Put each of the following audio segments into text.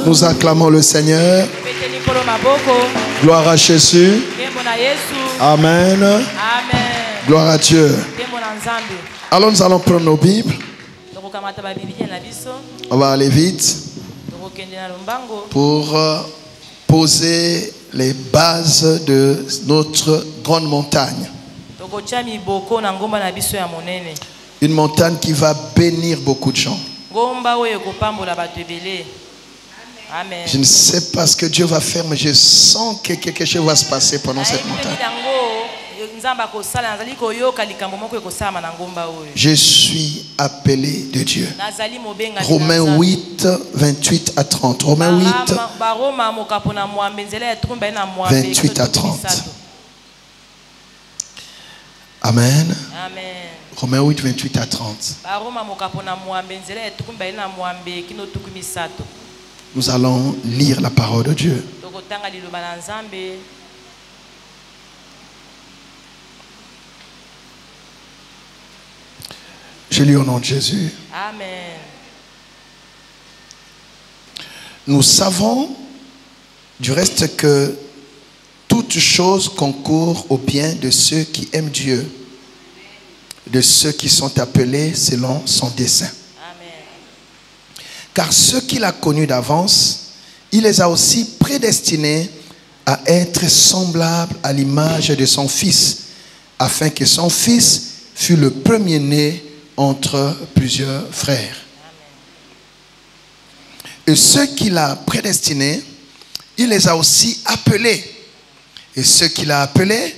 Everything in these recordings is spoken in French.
Nous acclamons le Seigneur. Gloire à Jésus. Amen. Gloire à Dieu. Alors nous allons prendre nos Bibles. On va aller vite pour poser les bases de notre grande montagne. Une montagne qui va bénir beaucoup de gens. Je ne sais pas ce que Dieu va faire, mais je sens que quelque chose va se passer pendant cette montagne. Je suis appelé de Dieu. Romains 8, 28 à 30. Romains 8, 28 à 30. Amen. Romains 8, 28 à 30. Nous allons lire la parole de Dieu. Je lis au nom de Jésus. Amen. Nous savons du reste que toute chose concourt au bien de ceux qui aiment Dieu, de ceux qui sont appelés selon son dessein. Car ceux qu'il a connus d'avance, il les a aussi prédestinés à être semblables à l'image de son Fils, afin que son Fils fût le premier-né entre plusieurs frères. Et ceux qu'il a prédestinés, il les a aussi appelés. Et ceux qu'il a appelés,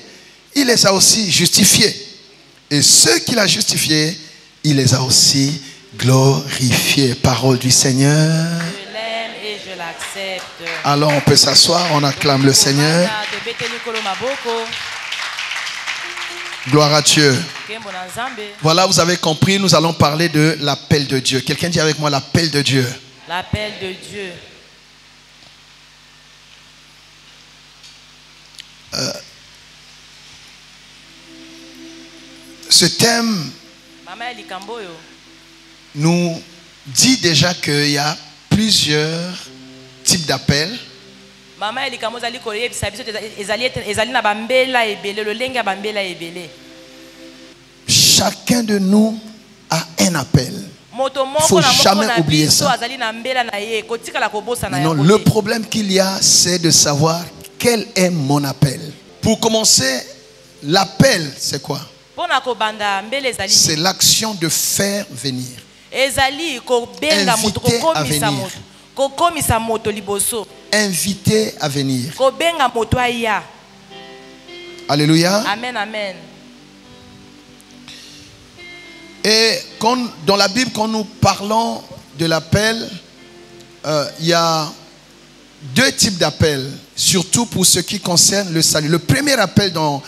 il les a aussi justifiés. Et ceux qu'il a justifiés, il les a aussi glorifiés. Parole du Seigneur. Je l'aime et je l'accepte. Alors on peut s'asseoir, on acclame le Seigneur. Gloire à Dieu. Voilà, vous avez compris, nous allons parler de l'appel de Dieu. Quelqu'un dit avec moi l'appel de Dieu. L'appel de Dieu. Ce thème nous dit déjà qu'il y a plusieurs types d'appels. Chacun de nous a un appel. Il ne faut jamais oublier ça. Non, le problème qu'il y a, c'est de savoir quel est mon appel. Pour commencer, l'appel, c'est quoi? C'est l'action de faire venir. Inviter à venir. Inviter à venir. Alléluia. Amen, amen. Et quand, dans la Bible, quand nous parlons de l'appel, il y a deux types d'appels, surtout pour ce qui concerne le salut. Le premier appel dans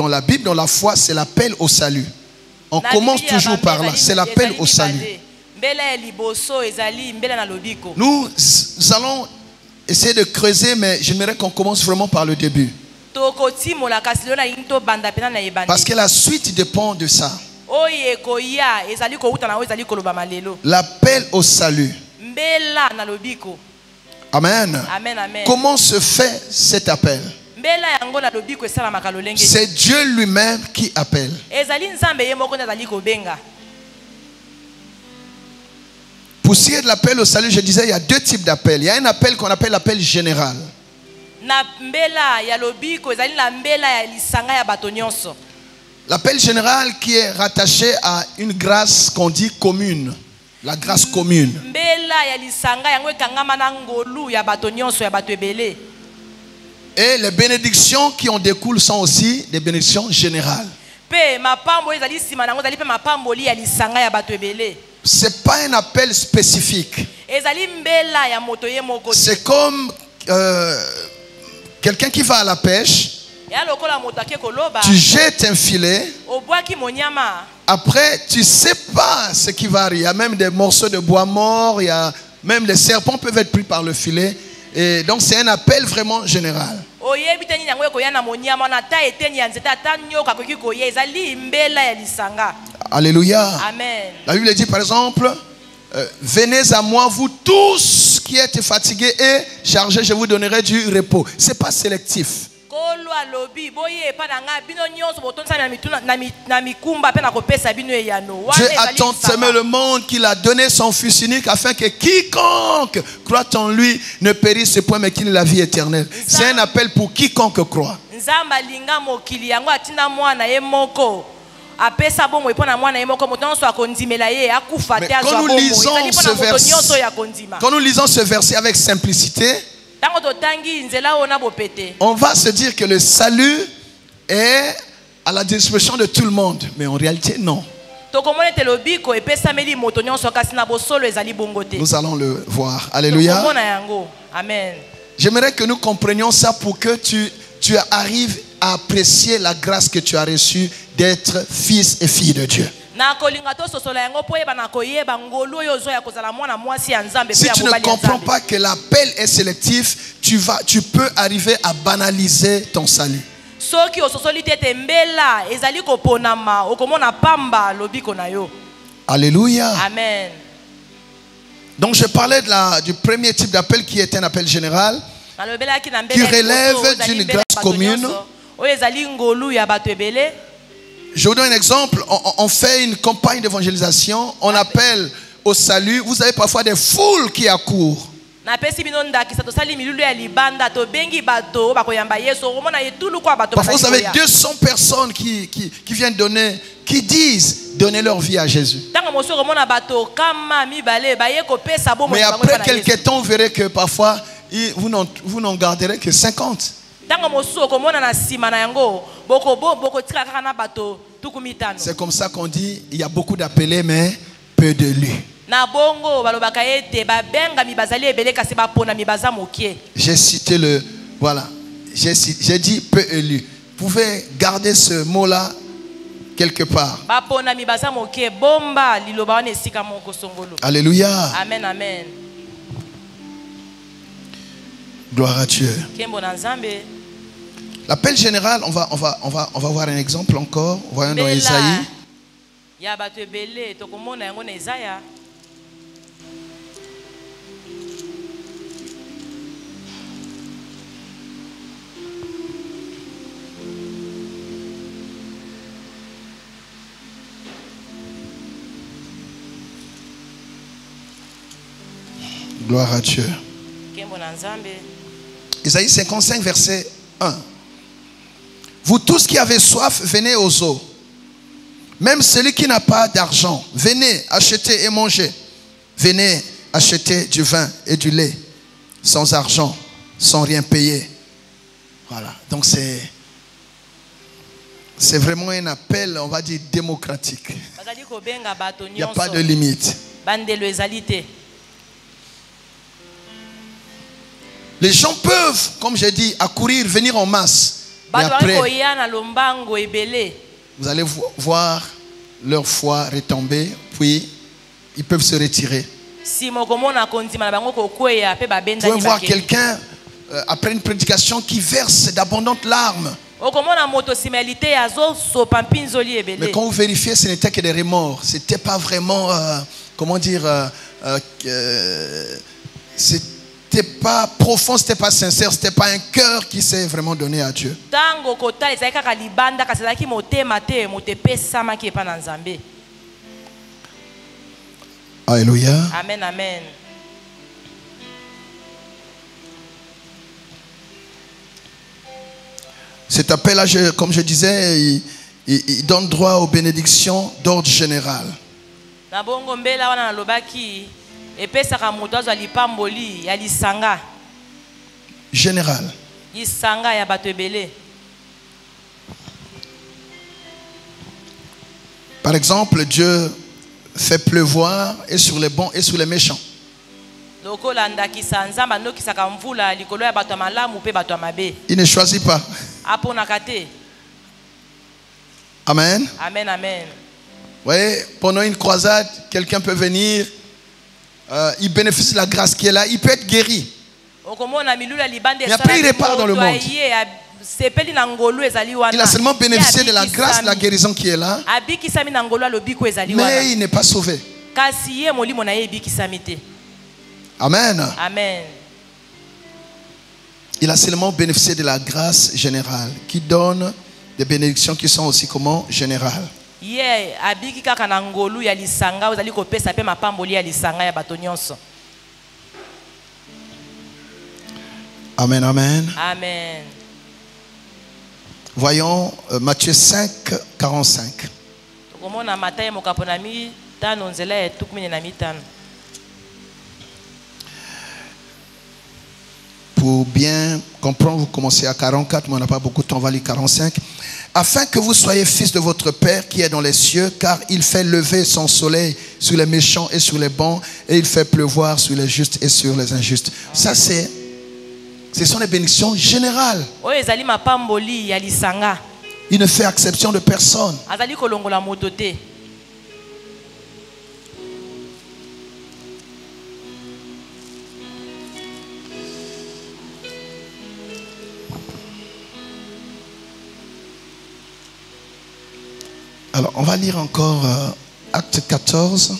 la Bible, dans la foi, c'est l'appel au salut. On commence toujours par là, c'est l'appel au salut. Nous allons essayer de creuser, mais j'aimerais qu'on commence vraiment par le début. Parce que la suite dépend de ça. L'appel au salut. Amen. Amen, amen. Comment se fait cet appel? C'est Dieu lui-même qui appelle. Pour ce qui est de l'appel au salut, je disais, il y a deux types d'appels. Il y a un appel qu'on appelle l'appel général. L'appel général qui est rattaché à une grâce qu'on dit commune. La grâce commune. Et les bénédictions qui en découlent sont aussi des bénédictions générales. Ce n'est pas un appel spécifique. C'est comme quelqu'un qui va à la pêche. Tu jettes un filet. Après, tu ne sais pas ce qui va arriver. Il y a même des morceaux de bois morts. Il y a même les serpents peuvent être pris par le filet. Et donc c'est un appel vraiment général. Alléluia. Amen. La Bible dit par exemple, venez à moi, vous tous qui êtes fatigués et chargés, je vous donnerai du repos. Ce n'est pas sélectif. Dieu a tant aimé le monde qu'il a donné son Fils unique afin que quiconque croit en lui ne périsse point mais qu'il ait la vie éternelle. C'est un appel pour quiconque croit. Mais quand nous lisons ce verset avec simplicité, on va se dire que le salut est à la disposition de tout le monde. Mais en réalité, non. Nous allons le voir. Alléluia. Amen. J'aimerais que nous comprenions ça pour que tu arrives à apprécier la grâce que tu as reçue d'être fils et fille de Dieu. Si tu ne comprends pas que l'appel est sélectif, tu peux arriver à banaliser ton salut. Alléluia. Amen. Donc je parlais du premier type d'appel qui est un appel général, qui relève d'une grâce commune. Je vous donne un exemple. On fait une campagne d'évangélisation. On appelle au salut. Vous avez parfois des foules qui accourent. Parfois vous avez 200 personnes qui viennent donner, qui disent donner leur vie à Jésus. Mais après quelques temps, vous verrez que parfois vous n'en garderez que 50. C'est comme ça qu'on dit il y a beaucoup d'appelés mais peu d'élus. J'ai cité j'ai dit peu élus. Vous pouvez garder ce mot là quelque part. Alléluia. Amen, amen. Gloire à Dieu. L'appel général, on va voir un exemple encore. Voyons dans Isaïe. Gloire à Dieu. Isaïe 55, verset 1. Vous tous qui avez soif, venez aux eaux. Même celui qui n'a pas d'argent, venez acheter et manger. Venez acheter du vin et du lait, sans argent, sans rien payer. Voilà. Donc c'est vraiment un appel, on va dire, démocratique. Il n'y a pas de limite. Les gens peuvent, comme j'ai dit, accourir, venir en masse. Mais après, vous allez voir leur foi retomber, puis ils peuvent se retirer. Vous pouvez voir quelqu'un, après une prédication, qui verse d'abondantes larmes. Mais quand vous vérifiez, ce n'était que des remords. Ce n'était pas vraiment, comment dire, c'était pas profond, c'était pas sincère, c'était pas un cœur qui s'est vraiment donné à Dieu. Alléluia. Amen, amen. Cet appel-là, comme je disais, il donne droit aux bénédictions d'ordre général. Général. Par exemple, Dieu fait pleuvoir et sur les bons et sur les méchants. Il ne choisit pas. Amen. Amen, amen. Vous voyez, pendant une croisade, quelqu'un peut venir, il bénéficie de la grâce qui est là, il peut être guéri. Mais après, il repart dans le monde. Il a seulement bénéficié de la grâce, de la guérison qui est là, mais il n'est pas sauvé. kasi ye molimo na ye ebikisami te. Amen. Amen. Il a seulement bénéficié de la grâce générale qui donne des bénédictions qui sont aussi comment générales. Ye abiki kaka na ngolu ya lisanga ozali kopesa pe mapamboli ya lisanga ya bato nyonso. Amen, amen. Amen. Voyons Matthieu 5, 45. Tokomona Matayo mokapona mi tano nzela ya tukumine na mitano. Pour bien comprendre, vous commencez à 44, mais on n'a pas beaucoup de temps, on va lire 45. Afin que vous soyez fils de votre Père qui est dans les cieux, car il fait lever son soleil sur les méchants et sur les bons, et il fait pleuvoir sur les justes et sur les injustes. Ça, ce sont les bénédictions générales. Oyo ezali mapamboli ya lisanga. Il ne fait exception de personne. Azali kolongola moto te. Alors, on va lire encore Acte 14.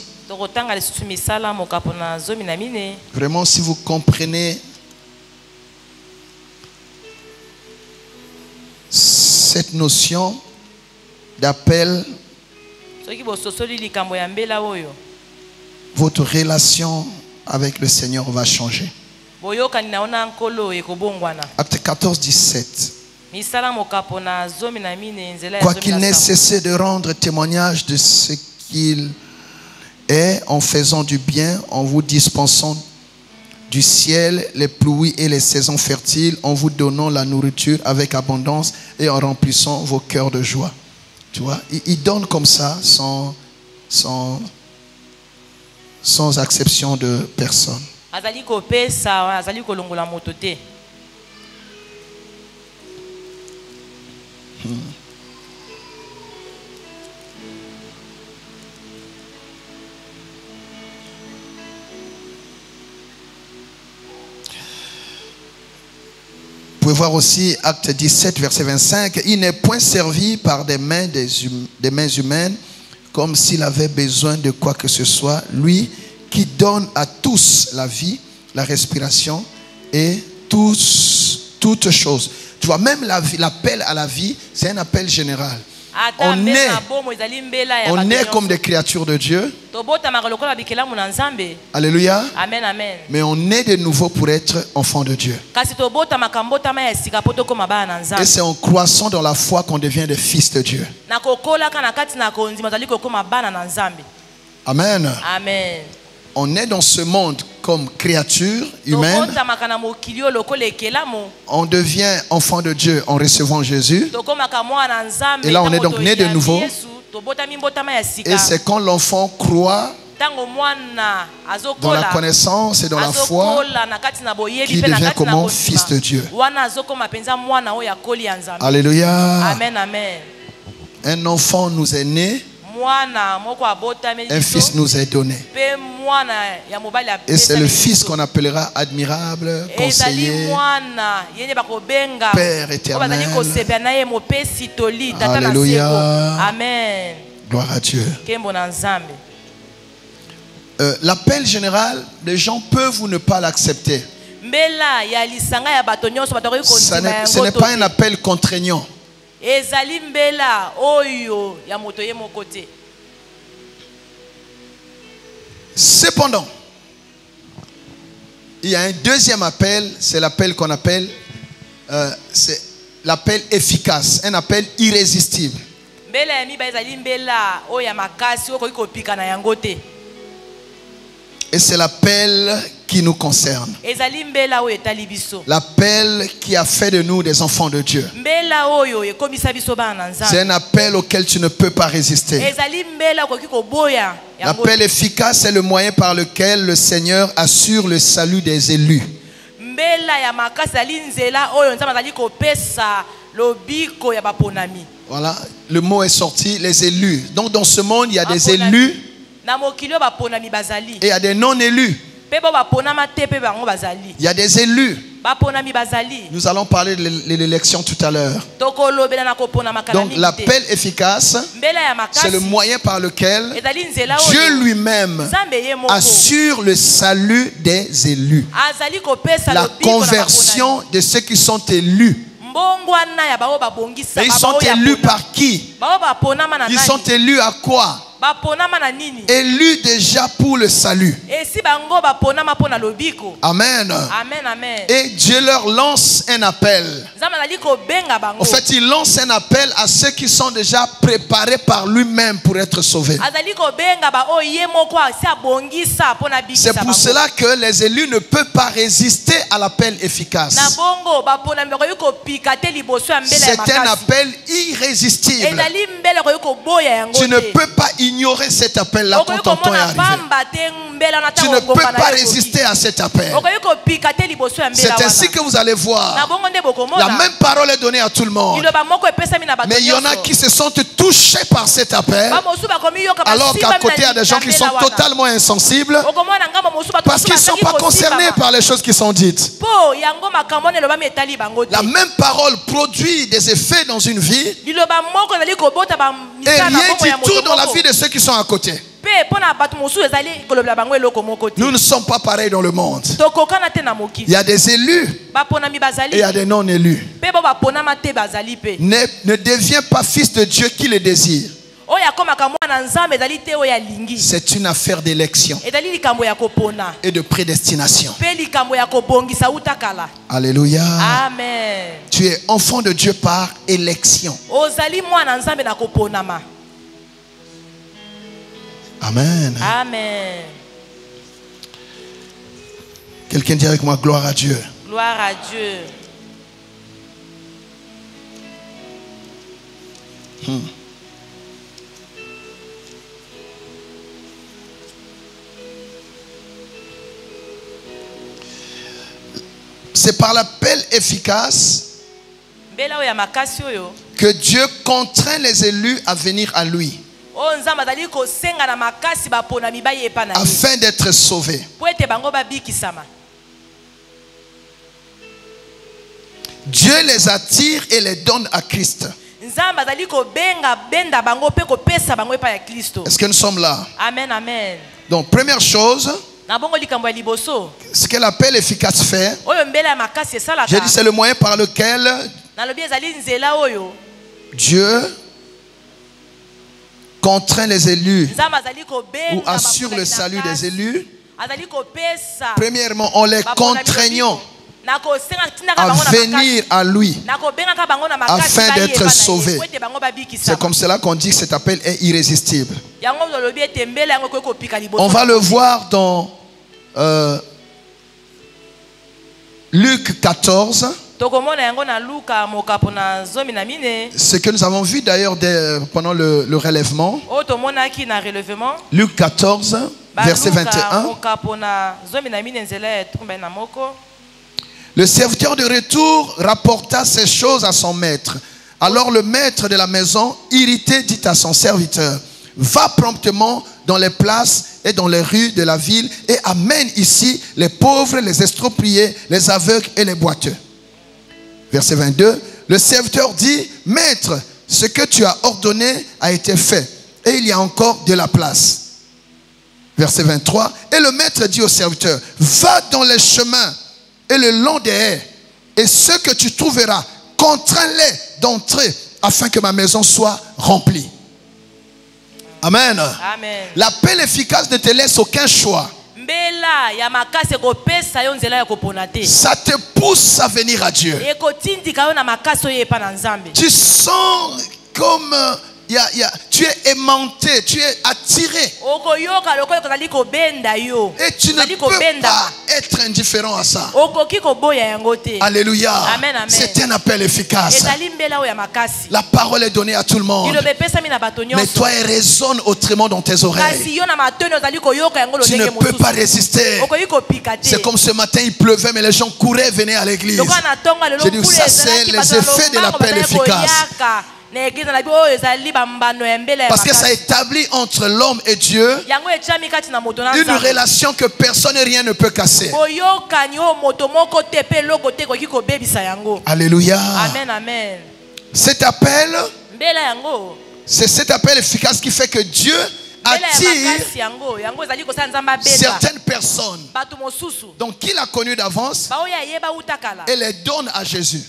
Vraiment, si vous comprenez cette notion d'appel, votre relation avec le Seigneur va changer. Acte 14, 17. Quoiqu'il n'ait cessé de rendre témoignage de ce qu'il est en faisant du bien, en vous dispensant du ciel les pluies et les saisons fertiles, en vous donnant la nourriture avec abondance et en remplissant vos cœurs de joie. Tu vois, il donne comme ça sans exception de personne. Vous pouvez voir aussi Acte 17, verset 25. Il n'est point servi par des mains humaines comme s'il avait besoin de quoi que ce soit. Lui qui donne à tous la vie, la respiration et toutes choses. Tu vois, même l'appel à la vie, c'est un appel général. On est comme des créatures de Dieu. Alléluia. Amen, amen. Mais on est de nouveau pour être enfant de Dieu. Et c'est en croissant dans la foi qu'on devient des fils de Dieu. Amen. Amen. On est dans ce monde comme créature humaine. On devient enfant de Dieu en recevant Jésus. Et là, on est donc né de nouveau. Et c'est quand l'enfant croit dans la connaissance et dans la foi qu'il devient comment fils de Dieu. Alléluia. Amen, amen. Un enfant nous est né. Un fils nous est donné. Et c'est le fils qu'on appellera admirable, conseiller, Père éternel. Alléluia. Amen. Gloire à Dieu. L'appel général, les gens peuvent ou ne pas l'accepter. Ce n'est pas un appel contraignant. Cependant, il y a un deuxième appel, c'est l'appel qu'on appelle c'est l'appel efficace, un appel irrésistible. Et c'est l'appel qui nous concerne. L'appel qui a fait de nous des enfants de Dieu. C'est un appel auquel tu ne peux pas résister. L'appel efficace est le moyen par lequel le Seigneur assure le salut des élus. Voilà, le mot est sorti, les élus. Donc dans ce monde, il y a des élus et il y a des non-élus. Il y a des élus. Nous allons parler de l'élection tout à l'heure. Donc l'appel efficace, c'est le moyen par lequel Dieu lui-même assure le salut des élus. La conversion de ceux qui sont élus. Et ils sont élus par qui? Ils sont élus à quoi? Élus déjà pour le salut. Amen. Et Dieu leur lance un appel. En fait, il lance un appel à ceux qui sont déjà préparés par lui-même pour être sauvés. C'est pour cela que les élus ne peuvent pas résister à l'appel efficace. C'est un appel irrésistible. Tu ne peux pas ignorer cet appel-là quand ton temps est arrivé. Tu ne peux pas résister à cet appel. C'est ainsi que vous allez voir. La même parole est donnée à tout le monde. Mais il y en a qui se sentent touchés par cet appel, alors qu'à côté il y a des gens qui sont totalement insensibles parce qu'ils ne sont pas concernés par les choses qui sont dites. La même parole produit des effets dans une vie et rien du tout dans la vie de ceux qui sont à côté. Nous ne sommes pas pareils dans le monde. Il y a des élus et il y a des non-élus. Ne deviens pas fils de Dieu qui le désire. C'est une affaire d'élection et de prédestination. Alléluia. Amen. Tu es enfant de Dieu par élection. Amen. Amen. Quelqu'un dit avec moi gloire à Dieu. Gloire à Dieu. C'est par l'appel efficace que Dieu contraint les élus à venir à lui afin d'être sauvés. Dieu les attire et les donne à Christ. Est-ce que nous sommes là? Amen, amen. Donc première chose, ce que l'appel efficace fait, j'ai dit c'est le moyen par lequel Dieu contraint les élus ou assure le salut des élus. Premièrement, en les contraignant à venir à lui afin d'être sauvés. C'est comme cela qu'on dit que cet appel est irrésistible. On va le voir dans Luc 14. Ce que nous avons vu d'ailleurs pendant le relèvement. Luc 14, verset 21. Le serviteur de retour rapporta ces choses à son maître. Alors le maître de la maison, irrité, dit à son serviteur: va promptement dans les places et dans les rues de la ville et amène ici les pauvres, les expropriés, les aveugles et les boiteux. Verset 22. Le serviteur dit: maître, ce que tu as ordonné a été fait et il y a encore de la place. Verset 23. Et le maître dit au serviteur: va dans les chemins et le long des haies, et ceux que tu trouveras, contrains-les d'entrer afin que ma maison soit remplie. Amen. Amen. L'appel efficace ne te laisse aucun choix. Ça te pousse à venir à Dieu. Tu sens comme tu es aimanté, tu es attiré. Et tu ne peux pas être indifférent à ça. Alléluia. C'est un appel efficace. La parole est donnée à tout le monde. Mais toi, elle résonne autrement dans tes oreilles. Tu ne peux pas résister. C'est comme ce matin, il pleuvait, mais les gens couraient, venaient à l'église. J'ai dit, ça c'est les effets de l'appel efficace. Parce que ça établit entre l'homme et Dieu une relation que personne et rien ne peut casser. Alléluia. Amen, amen. Cet appel, c'est cet appel efficace qui fait que Dieu attire certaines personnes, donc qu'il a connues d'avance, et les donne à Jésus.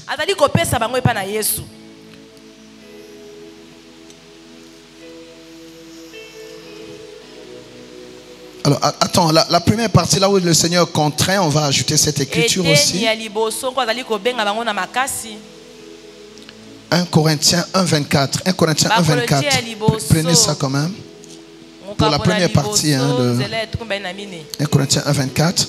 Alors, attends, la première partie, là où le Seigneur contraint, on va ajouter cette écriture aussi. 1 Corinthiens 1,24. 1 Corinthiens 1,24. Prenez ça quand même. Pour la première partie de 1 Corinthiens 1,24.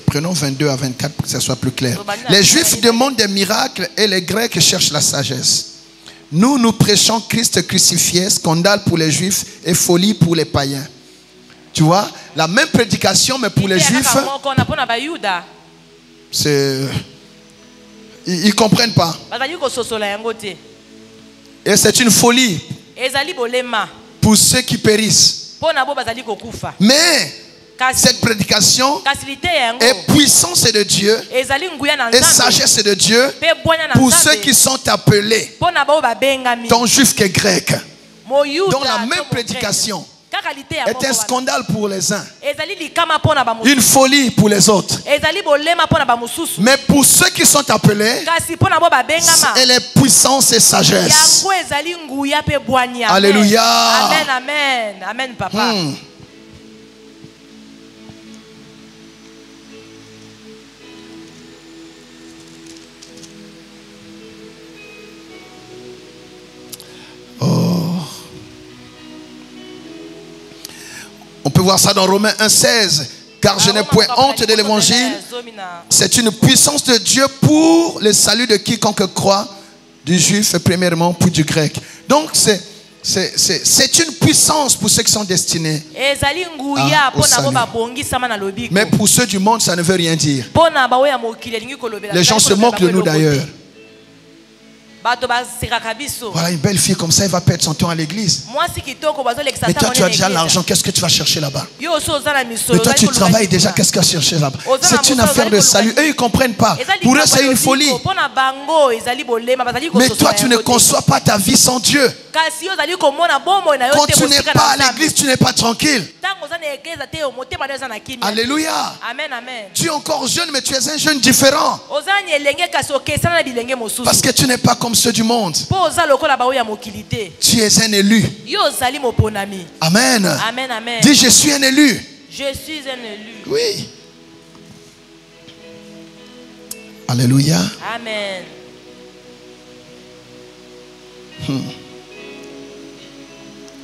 Prenons 22 à 24 pour que ça soit plus clair. Les Juifs demandent des miracles et les Grecs cherchent la sagesse. Nous prêchons Christ crucifié, scandale pour les Juifs et folie pour les païens. Tu vois, la même prédication, mais pour les Juifs, c'est... Ils ne comprennent pas. Et c'est une folie pour ceux qui périssent. Mais cette prédication est puissance de Dieu et sagesse de Dieu pour ceux qui sont appelés, tant juifs que grecs. Donc la même prédication est un scandale pour les uns, une folie pour les autres. Mais pour ceux qui sont appelés, elle est puissance et sagesse. Alléluia. Amen, amen, amen, papa. On peut voir ça dans Romains 1,16. Car je n'ai point honte de l'évangile. C'est une puissance de Dieu pour le salut de quiconque croit, du juif premièrement, puis du grec. Donc c'est une puissance pour ceux qui sont destinés au salut. Mais pour ceux du monde, ça ne veut rien dire. Les gens se moquent de nous d'ailleurs. Voilà une belle fille comme ça, elle va perdre son temps à l'église. Mais toi tu as déjà l'argent, qu'est-ce que tu vas chercher là-bas? Mais toi tu travailles déjà, qu'est-ce que tu vas chercher là-bas? C'est une affaire de salut. Eux ils ne comprennent pas. Pour eux c'est une folie. Mais toi tu ne conçois pas ta vie sans Dieu. Quand tu n'es pas à l'église, tu n'es pas tranquille. Alléluia. Tu es encore jeune, mais tu es un jeune différent. Parce que tu n'es pas comme ceux du monde. Tu es un élu. Amen. Amen, amen. Dis, je suis un élu. Je suis un élu. Oui. Alléluia. Amen.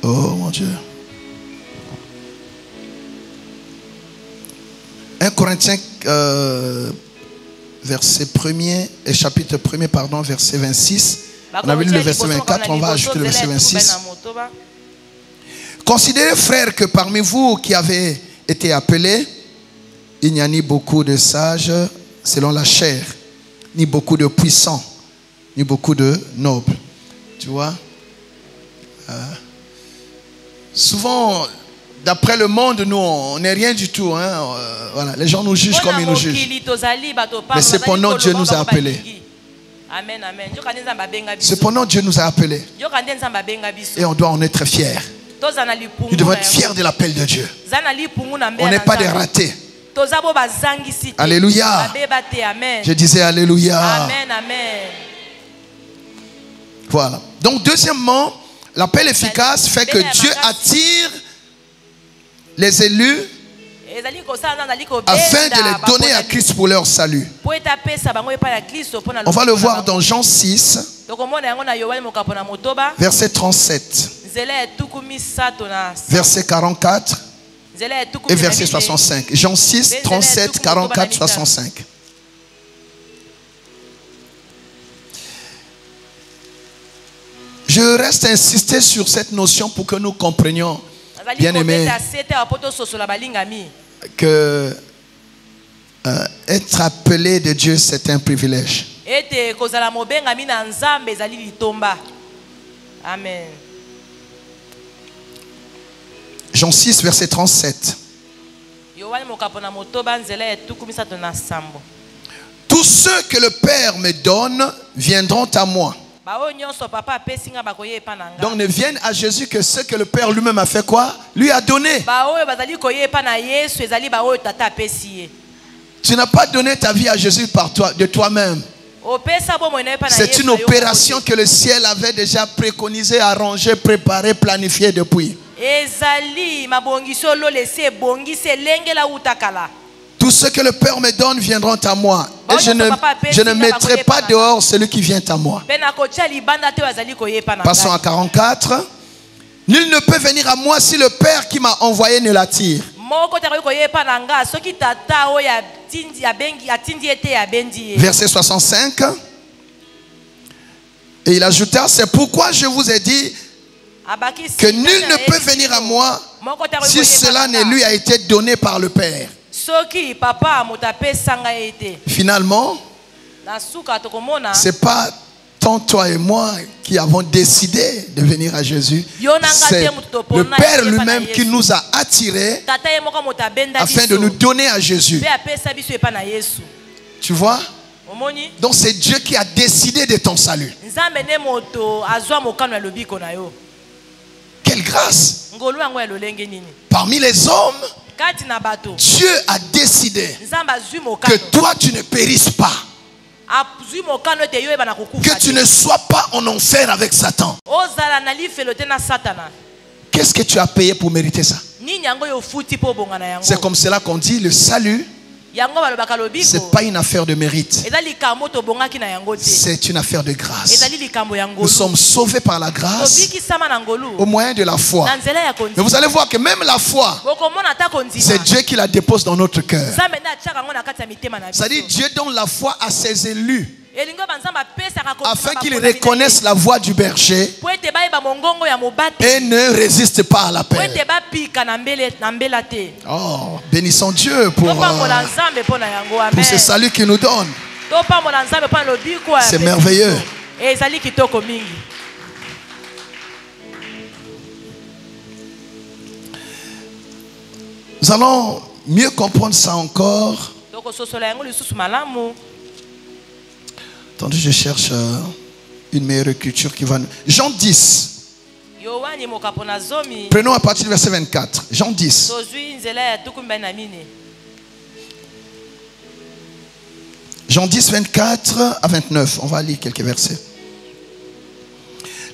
Oh mon Dieu. 1 Corinthiens verset 1er et chapitre 1er, pardon, verset 26. On a vu le verset 24, on va ajouter le verset 26. Considérez, frères, que parmi vous qui avez été appelés, il n'y a ni beaucoup de sages selon la chair, ni beaucoup de puissants, ni beaucoup de nobles. Tu vois, souvent, d'après le monde, nous, on n'est rien du tout. Hein? Voilà. Les gens nous jugent comme ils nous jugent. Mais cependant, Dieu nous a appelés. Amen, amen. Cependant, Dieu nous a appelés. Et on doit en être fiers. Nous devons être fiers de l'appel de Dieu. On n'est pas des ratés. Alléluia. Je disais Alléluia. Amen, amen. Voilà. Donc, deuxièmement, l'appel efficace fait que Dieu attire les élus afin de les donner à Christ pour leur salut. On va le voir dans Jean 6, verset 37, verset 44 et verset 65. Jean 6, 37, 44, 65. Je reste insisté sur cette notion pour que nous comprenions, bien aimés, que Être appelé de Dieu, c'est un privilège. ete kozala mobengami na nzambe ezali litomba. Amen. Jean 6, verset 37. Yohane mokapona motoba nzela etuku misato na sambo. Tous ceux que le Père me donne viendront à moi. Baoyo nyonso papa apesi nga bakoye epa na nga. Donc ne viennent à Jésus que ceux que le Père lui-même a fait quoi? Lui a donné. Baoyo bazali koye epa na Yesu ezali baoyo tata apesi ye. Tu n'as pas donné ta vie à Jésus par toi, de toi-même. C'est une opération que le ciel avait déjà préconisée, arrangée, préparée, planifiée depuis. Tous ceux que le Père me donne viendront à moi. Et je ne mettrai pas dehors celui qui vient à moi. Passons à 44. Nul ne peut venir à moi si le Père qui m'a envoyé ne l'attire. Verset 65. Et il ajouta, c'est pourquoi je vous ai dit que nul ne peut venir à moi si cela ne lui a été donné par le Père. Finalement, ce n'est pas tant toi et moi qui avons décidé de venir à Jésus. C'est le Père lui-même qui nous a attirés afin de nous donner à Jésus. Tu vois? Donc c'est Dieu qui a décidé de ton salut. Quelle grâce! Parmi les hommes, Dieu a décidé que toi tu ne périsses pas. Que tu ne sois pas en enfer avec Satan. Qu'est-ce que tu as payé pour mériter ça? C'est comme cela qu'on dit le salut. Ce n'est pas une affaire de mérite. C'est une affaire de grâce. Nous sommes sauvés par la grâce au moyen de la foi. Mais vous allez voir que même la foi, c'est Dieu qui la dépose dans notre cœur. C'est-à-dire Dieu donne la foi à ses élus afin qu'ils reconnaissent la voix du berger et ne résistent pas à l'appel. Oh, bénissons Dieu pour ce salut qu'il nous donne. C'est merveilleux. Nous allons mieux comprendre ça encore. Attendez, je cherche une meilleure écriture qui va nous... Jean 10. Prenons à partir du verset 24. Jean 10. Jean 10, 24 à 29. On va lire quelques versets.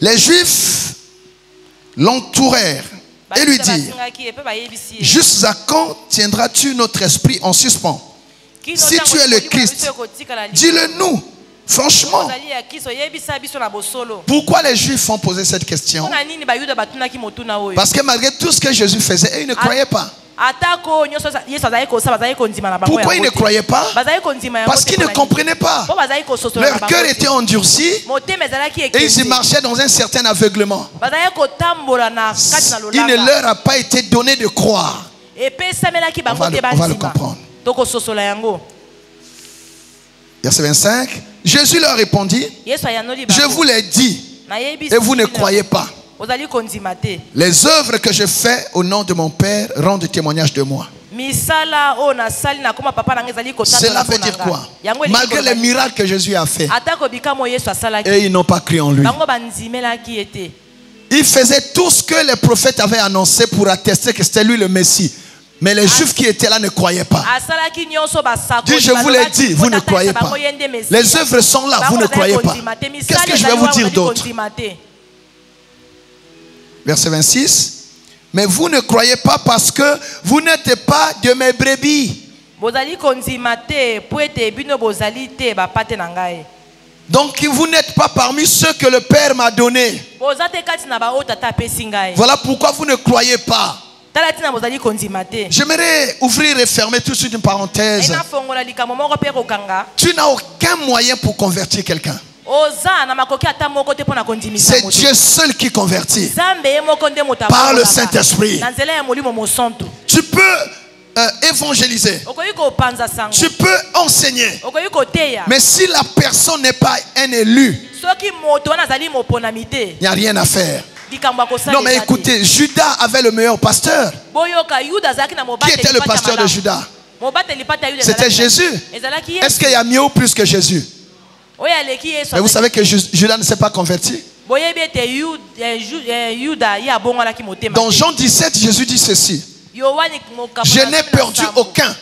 Les Juifs l'entourèrent et lui dirent: jusqu'à quand tiendras-tu notre esprit en suspens? Si tu es le Christ, dis-le-nous. Franchement, pourquoi les Juifs ont posé cette question? Parce que malgré tout ce que Jésus faisait, ils ne croyaient pas. Pourquoi ils ne croyaient pas? Parce qu'ils ne comprenaient pas. Leur cœur était endurci et ils marchaient dans un certain aveuglement. Il ne leur a pas été donné de croire. On va le comprendre. Verset 25. Jésus leur répondit: je vous l'ai dit et vous ne croyez pas. Les œuvres que je fais au nom de mon Père rendent témoignage de moi. Cela veut dire quoi? Malgré les miracles que Jésus a fait, et ils n'ont pas cru en lui. Il faisait tout ce que les prophètes avaient annoncé pour attester que c'était lui le Messie. Mais les Juifs qui étaient là ne croyaient pas. Dis, je vous l'ai dit, vous ne croyez pas. Les œuvres sont là, vous ne croyez pas. Qu'est-ce que je vais vous dire d'autre? Verset 26. Mais vous ne croyez pas parce que vous n'êtes pas de mes brebis. Donc vous n'êtes pas parmi ceux que le Père m'a donnés. Voilà pourquoi vous ne croyez pas. J'aimerais ouvrir et fermer tout de suite une parenthèse. Tu n'as aucun moyen pour convertir quelqu'un. C'est Dieu seul qui convertit par le Saint-Esprit. Tu peux évangéliser. okoki kopanza sango Tu peux enseigner. okoki koteya Mais si la personne n'est pas un élu, soki moto wana azali moponami te il n'y a rien à faire. likambo ya kosala Non, mais eza te. écoutez, Judas avait le meilleur pasteur. boyoka yuda azalaki na Qui mobateli était le pata pasteur de malamu. Judas? mobateli pata ya yuda C'était ezalaki- Jésus. ezalaki Est-ce qu'il y a mieux ou plus que Jésus? oyo aleki yesu Mais vous azalaki- savez que Judas ne s'est pas converti. boyebi ete yuda ye abongwanaki motema Dans te. Jean 17, Jésus dit ceci. Yohani mokapo Je na n'ai kumi na perdu nsambo. aucun,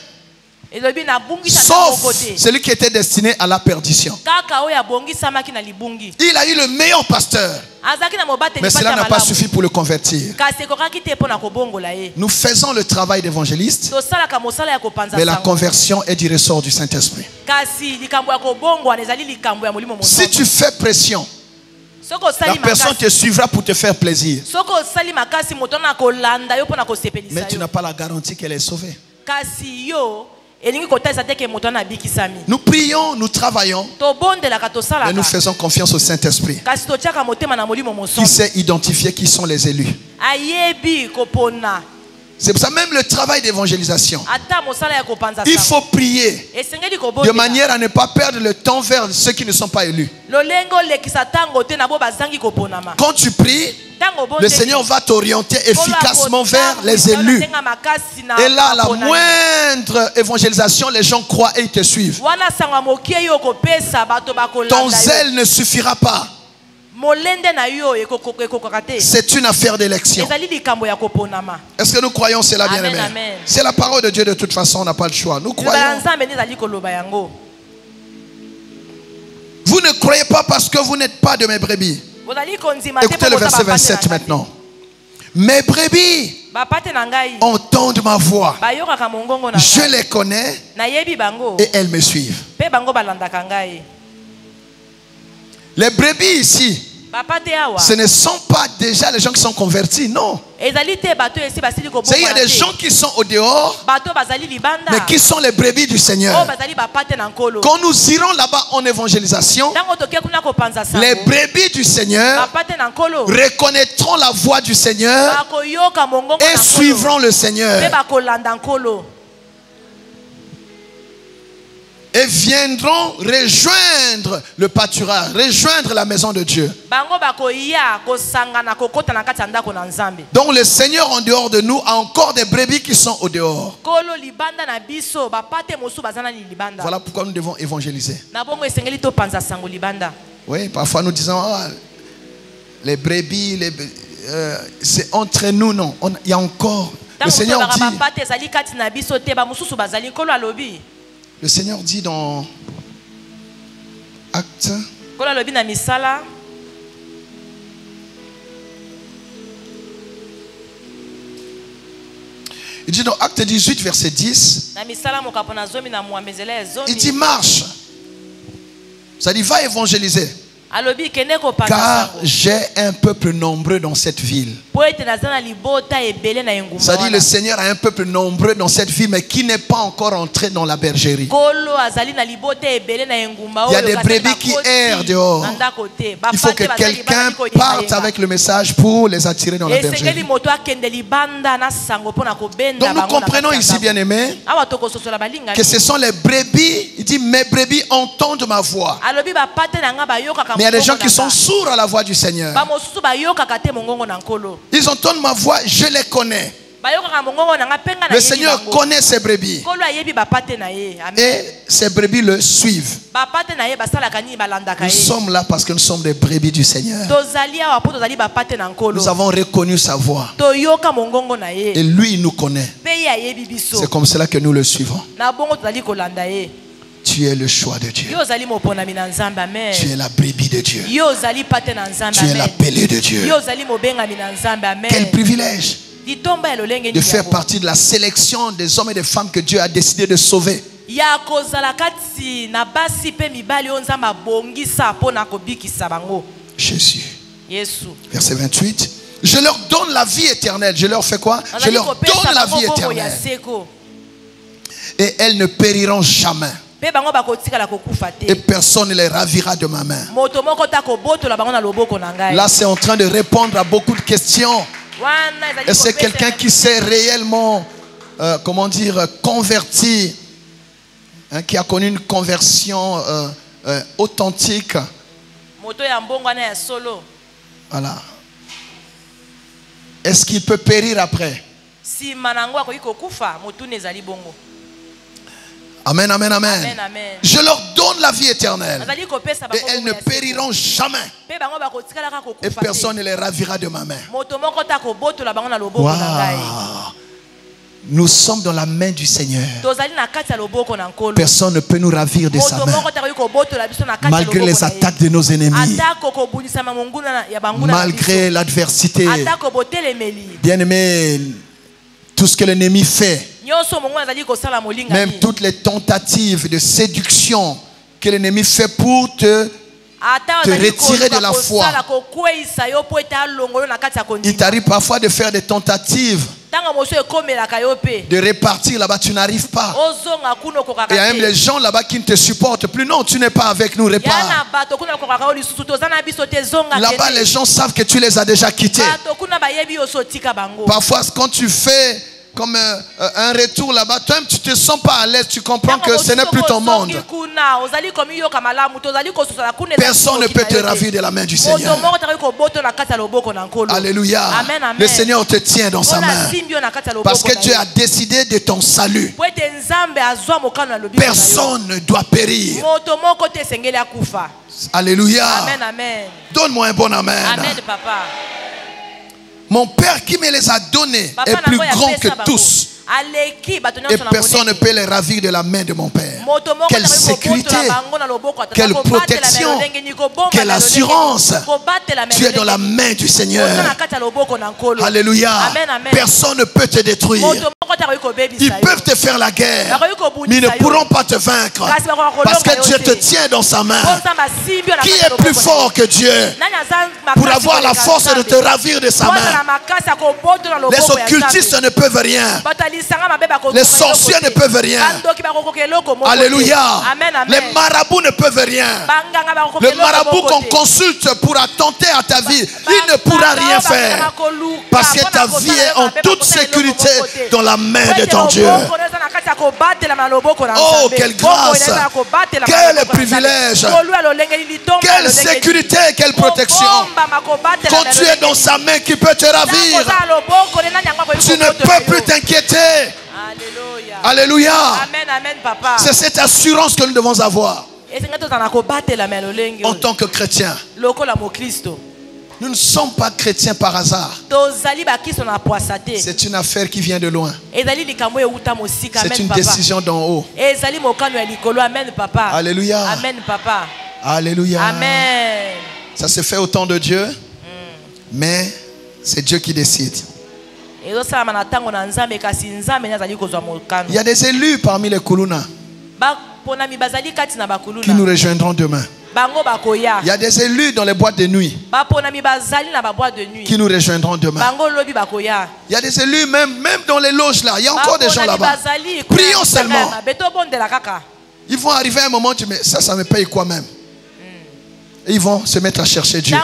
elobi nabungisa ta moko sauf te celui qui était destiné à la perdition. kaka oyo abongisamaki na libungi Il a eu le meilleur pasteur, azalaki na mobateli mais pata cela ya n'a pas malamu. suffi pour le convertir. kasi ekokaki te mpo na kobongola ye Nous faisons le travail d'évangéliste, tosalaka mosala ya kopanza mais la sango conversion est du ressort du Saint-Esprit. kasi likambo ya kobongwana ezali likambo ya molimo Si mosantu tu fais pression, soki la osali personne makasi te suivra pour te faire plaisir. soki osali makasi moto na kolanda yo mpo na Mais kosepelisa tu yo n'as pas la garantie qu'elle est sauvée. kasi yo elingi kotalisa te ke moto wana abikisami Nous prions, nous travaillons, tobondelaka mais nous tosalaka faisons confiance au Saint-Esprit kasi totiaka motema na molimo qui mosantu sait identifier qui sont les élus. ayebi kopona C'est pour ça même le travail d'évangélisation. ata mosala ya kopanza Il sango faut prier esengeli de kobondela manière à ne pas perdre le temps vers ceux qui ne sont pas élus. lolenge olekisa ntango te na bo bazangi koponama Quand tu pries, ntango le Seigneur va t'orienter efficacement vers les élus. Et là, la moindre évangélisation, les gens croient et ils te suivent. wana sango ya mokie yo kopesa bato Ton bakolanda yo zèle ne suffira pas. molende na yo ekokaka te C'est une affaire d'élection. ezali likambo ya koponama Est-ce que nous croyons cela, bien Amen, aimé? amen. C'est la parole de Dieu, de toute façon, on n'a pas le choix. Nous liloba ya croyons. nzambe nde ezali koloba yango Vous ne croyez pas parce que vous n'êtes pas de mes brebis. bozali kondima te Écoutez le mpo boza verset bapate 27 na ngai. maintenant. Mes brebis bapate na ngai entendent ma voix. bayokaka mongongo na Je ngai les connais nayebi bango et elles me suivent. mpe bango balandaka ngai Les brebis ici, bapate awa ce ne sont pas déjà les gens qui sont convertis, non. ezali te bato esi basili C'est il y a kobongwana des te gens qui sont au dehors, bato bazali libanda mais qui sont les brebis du oyo Seigneur. bazali bapate na nkolo Quand nous irons là-bas en évangélisation, ntango toke kuna kopanza les sango brebis du Seigneur bapate na nkolo reconnaîtront la voix du Seigneur bakoyoka mongongo et na nkolo suivront le mpe Seigneur. bakolanda nkolo Et viendront rejoindre le pâturage, rejoindre la maison de Dieu. bango bakoya kosangana kokota na kati ya ndako na nzambe Donc le Seigneur en dehors de nous a encore des brebis qui sont au dehors. nkolo libanda na biso bapate mosusu baza nani libanda Voilà pourquoi nous devons évangéliser. na bongo esengeli topanza sango libanda Oui, parfois nous disons, ah, les brebis, c'est entre nous, non. Il y a encore. Le ntango Seigneur tolobaka dit, bapate ezali kati na biso te bamosusu bazali nkolo alobi le Seigneur dit dans Actes, nkolo alobi na misala il dit dans Actes 18, verset 10, na misala mokapo na zomi na mwambe nzela ya il dit zomi marche. Ça dit va évangéliser. alobi kende kopanza Car sango j'ai un peuple nombreux dans cette ville. po ete naza na libota ebele na engumba Ça dit wana le Seigneur a un peuple nombreux dans cette ville, mais qui n'est pas encore entré dans la bergerie. nkolo azali na libota ebele na engumba Il y a oyo des kasi brebis qui bakoti errent dehors. na ndako te Il faut que bapate bazali quelqu'un bazali parte koyengayenga. avec le message pour les attirer dans la esengeli bergerie. moto akende libanda na sango mpo na kobenda Donc nous bango na comprenons kati ya ici, ndako. bien aimés, awa tokososola balingani que ce sont les brebis. Il dit mes brebis entendent ma voix. alobi bapate na nga bayokaka Mais il y a des gens mongongo qui na sont nga. sourds à la voix du Seigneur. bamosusu bayokaka te mongongo na nkolo Ils entendent ma voix, je les connais. bayokaka mongongo na nga mpe nga Le nayebi Seigneur bango. connaît ses brebis. nkolo ayebi bapate na ye amen Et ses brebis le suivent. bapate na ye basalaka nini balandaka Nous ye sommes là parce que nous sommes des brebis du Seigneur. tozali awa mpo tozali bapate na nkolo Nous avons reconnu sa voix. toyoka mongongo na Et ye lui, il nous connaît. mpe ye ayebi biso C'est comme cela que nous le suivons. na bongo tozali kolanda ye Tu es le choix de Dieu. yo ozali moponami na nzambe amen Tu es la brebis de Dieu. yo ozali pate na nzambe Tu es amen l'appelé de Dieu. yo ozali mobengami na nzambe Quel amen privilège litomba ya lolenge de nini faire yango? partie de la sélection des hommes et des femmes que Dieu a décidé de sauver. ya kozala kati na basi mpe mibali oyo nzambe abongisa mpo na kobikisa bango Jésus. yesu Verset 28. Je leur donne la vie éternelle. Je leur fais quoi? Je azali leur kopesa donne la bango vie bongo ya éternelle. seko Et elles ne périront jamais. mpe bango bakotikala kokufa Et te personne ne les ravira de ma main. moto moko ta kobotola bango na loboko na ngai Là, c'est en train de répondre à beaucoup de questions. wana ezali Et c'est kopesa quelqu'un qui sait réellement comment dire, converti, hein, qui a connu une conversion authentique. Voilà. Est-ce qu'il peut périr après? Amen, amen, amen. Amen, amen. Je leur donne la vie éternelle. Et elles ne périront jamais. Et personne ne les ravira de ma main. Wow. Nous sommes dans la main du Seigneur. Personne ne peut nous ravir de sa main. Malgré les attaques de nos ennemis. Malgré l'adversité. Bien-aimé, tout ce que l'ennemi fait. Même toutes les tentatives de séduction que l'ennemi fait pour te retirer de la foi. Il t'arrive parfois de faire des tentatives de répartir là-bas, tu n'arrives pas. Et il y a même les gens là-bas qui ne te supportent plus. Non, tu n'es pas avec nous, répare. Là-bas, les gens savent que tu les as déjà quittés. Parfois, quand tu fais comme un retour là-bas, toi-même tu te sens pas à l'aise, tu comprends que ce n'est plus ton monde. Personne ne peut te ravir de la main du Seigneur. Alléluia. Amen, amen. Le Seigneur te tient dans sa main. Parce que Dieu a décidé de ton salut. Personne ne doit périr. Alléluia. Amen, amen. Donne-moi un bon amen. Amen, papa. Mon Père qui me les a donnés est plus grand que tous. Et personne ne peut les ravir de la main de mon Père. Quelle sécurité, quelle protection, quelle assurance. Tu es dans la main du Seigneur. Alléluia. Personne ne peut te détruire. Ils peuvent te faire la guerre, mais ils ne pourront pas te vaincre. Parce que Dieu te tient dans sa main. Qui est plus fort que Dieu pour avoir la force de te ravir de sa main? Les occultistes ne peuvent rien. Les sorciers ne peuvent rien. Alléluia. Les marabouts ne peuvent rien. Le marabout qu'on consulte pour attenter à ta vie, il ne pourra rien faire. Parce que ta vie est en toute sécurité dans la main de ton Dieu. Oh, quelle grâce. Quel privilège. Quelle sécurité, quelle protection. Quand tu es dans sa main qui peut te ravir, tu ne peux plus t'inquiéter. Alléluia. Alléluia. Amen, amen, papa. C'est cette assurance que nous devons avoir en tant que chrétiens. Nous ne sommes pas chrétiens par hasard. C'est une affaire qui vient de loin. C'est une décision d'en haut. Alléluia. Amen, papa. Alléluia. Amen. Ça se fait au temps de Dieu, mais c'est Dieu qui décide. Il y a des élus parmi les Kuluna qui nous rejoindront demain. Il y a des élus dans les boîtes de nuit qui nous rejoindront demain. Il y a des élus même dans les loges là. Il y a encore des gens là-bas. Prions seulement. Ils vont arriver à un moment, tu dis, mais ça me paye quoi même? Et ils vont se mettre à chercher Dieu.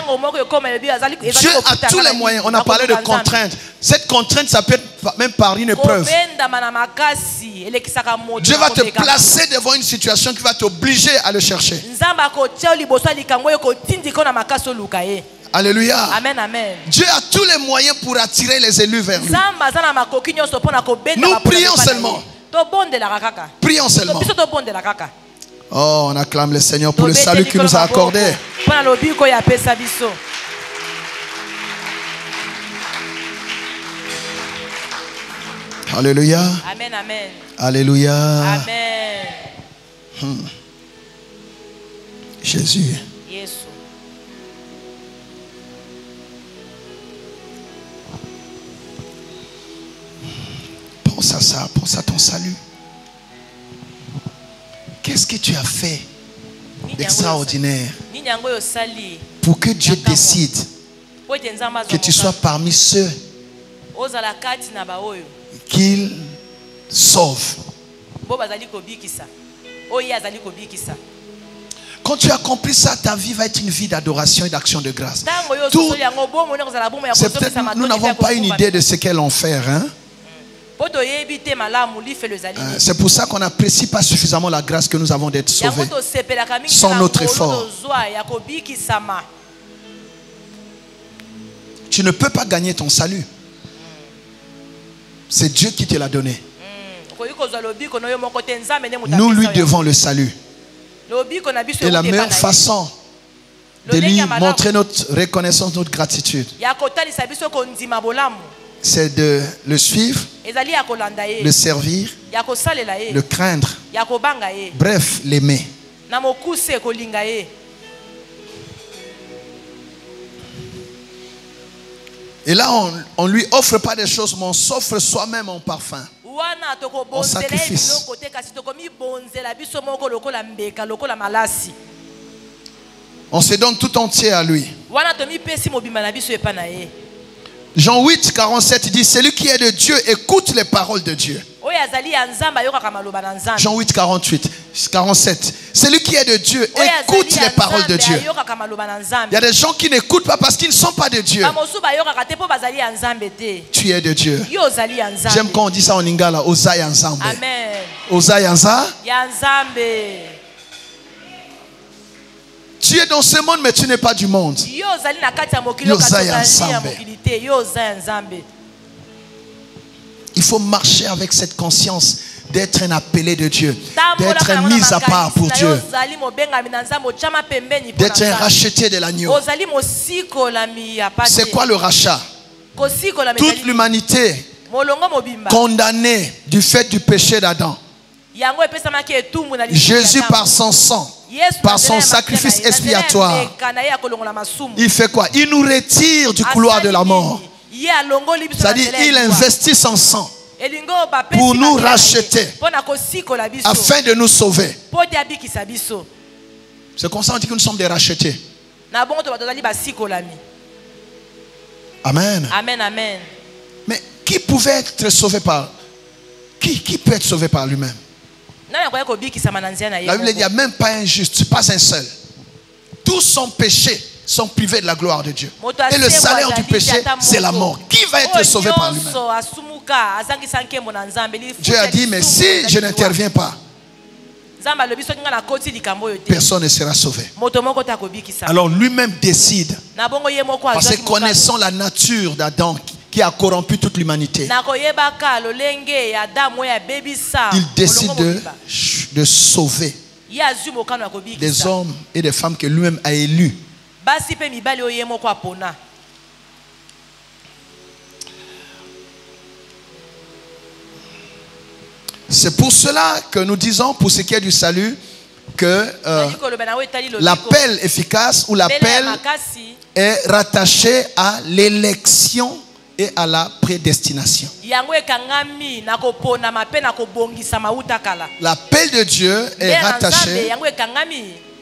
Dieu a tous les moyens. On a parlé de contraintes. Cette contrainte, ça peut être même par une épreuve. Dieu va te placer devant une situation qui va t'obliger à le chercher. Alléluia. Amen, amen. Dieu a tous les moyens pour attirer les élus vers lui. Nous prions seulement. Prions seulement. Oh, on acclame le Seigneur pour le salut qu'il nous a accordé. Alléluia. Amen, amen. Alléluia. Amen. Jésus. Yes. Pense à ça, pense à ton salut. Qu'est-ce que tu as fait d'extraordinaire pour que Dieu décide que tu sois parmi ceux qu'il sauve? Quand tu as compris ça, ta vie va être une vie d'adoration et d'action de grâce. C'est peut-être nous n'avons pas une idée de ce qu'est l'enfer, hein? C'est pour ça qu'on n'apprécie pas suffisamment la grâce que nous avons d'être sauvés sans notre effort. Tu ne peux pas gagner ton salut. C'est Dieu qui te l'a donné. Nous lui devons le salut. Et la meilleure façon de lui montrer notre reconnaissance, notre gratitude, c'est de le suivre, le servir, le craindre, bref, l'aimer. Et là, on ne lui offre pas des choses, mais on s'offre soi-même en parfum, en sacrifice. On se donne tout entier à lui. Jean 8, 47 dit, celui qui est de Dieu écoute les paroles de Dieu. Jean 8, 47. Celui qui est de Dieu écoute les paroles de Dieu. Il y a des gens qui n'écoutent pas parce qu'ils ne sont pas de Dieu. Tu es de Dieu. J'aime quand on dit ça en lingala. Ozai Nzambe. Amen. Ozai Nzambe. Tu es dans ce monde, mais tu n'es pas du monde. Il faut marcher avec cette conscience d'être un appelé de Dieu, d'être un mis à part pour Dieu, d'être un racheté de l'agneau. C'est quoi le rachat? Toute l'humanité condamnée du fait du péché d'Adam. Jésus par son sang, par son sacrifice expiatoire, il fait quoi? Il nous retire du couloir de la mort. C'est-à-dire il investit son sang pour nous racheter, afin de nous sauver. C'est comme ça qu'on dit que nous sommes des rachetés. Amen. Amen, amen. Mais qui pouvait être sauvé par... Qui peut être sauvé par lui-même? La Bible dit qu'il n'y a même pas un juste, pas un seul. Tous sont péchés, sont privés de la gloire de Dieu. Et le salaire du péché, c'est la mort. Qui va être sauvé par lui-même? Dieu a dit, mais si je n'interviens pas, personne ne sera sauvé. Alors lui-même décide. Parce que connaissant la nature d'Adam qui a corrompu toute l'humanité, il décide de sauver des hommes et des femmes que lui-même a élus. C'est pour cela que nous disons, pour ce qui est du salut, que l'appel efficace ou l'appel est rattaché à l'élection et à la prédestination. L'appel de Dieu est rattaché,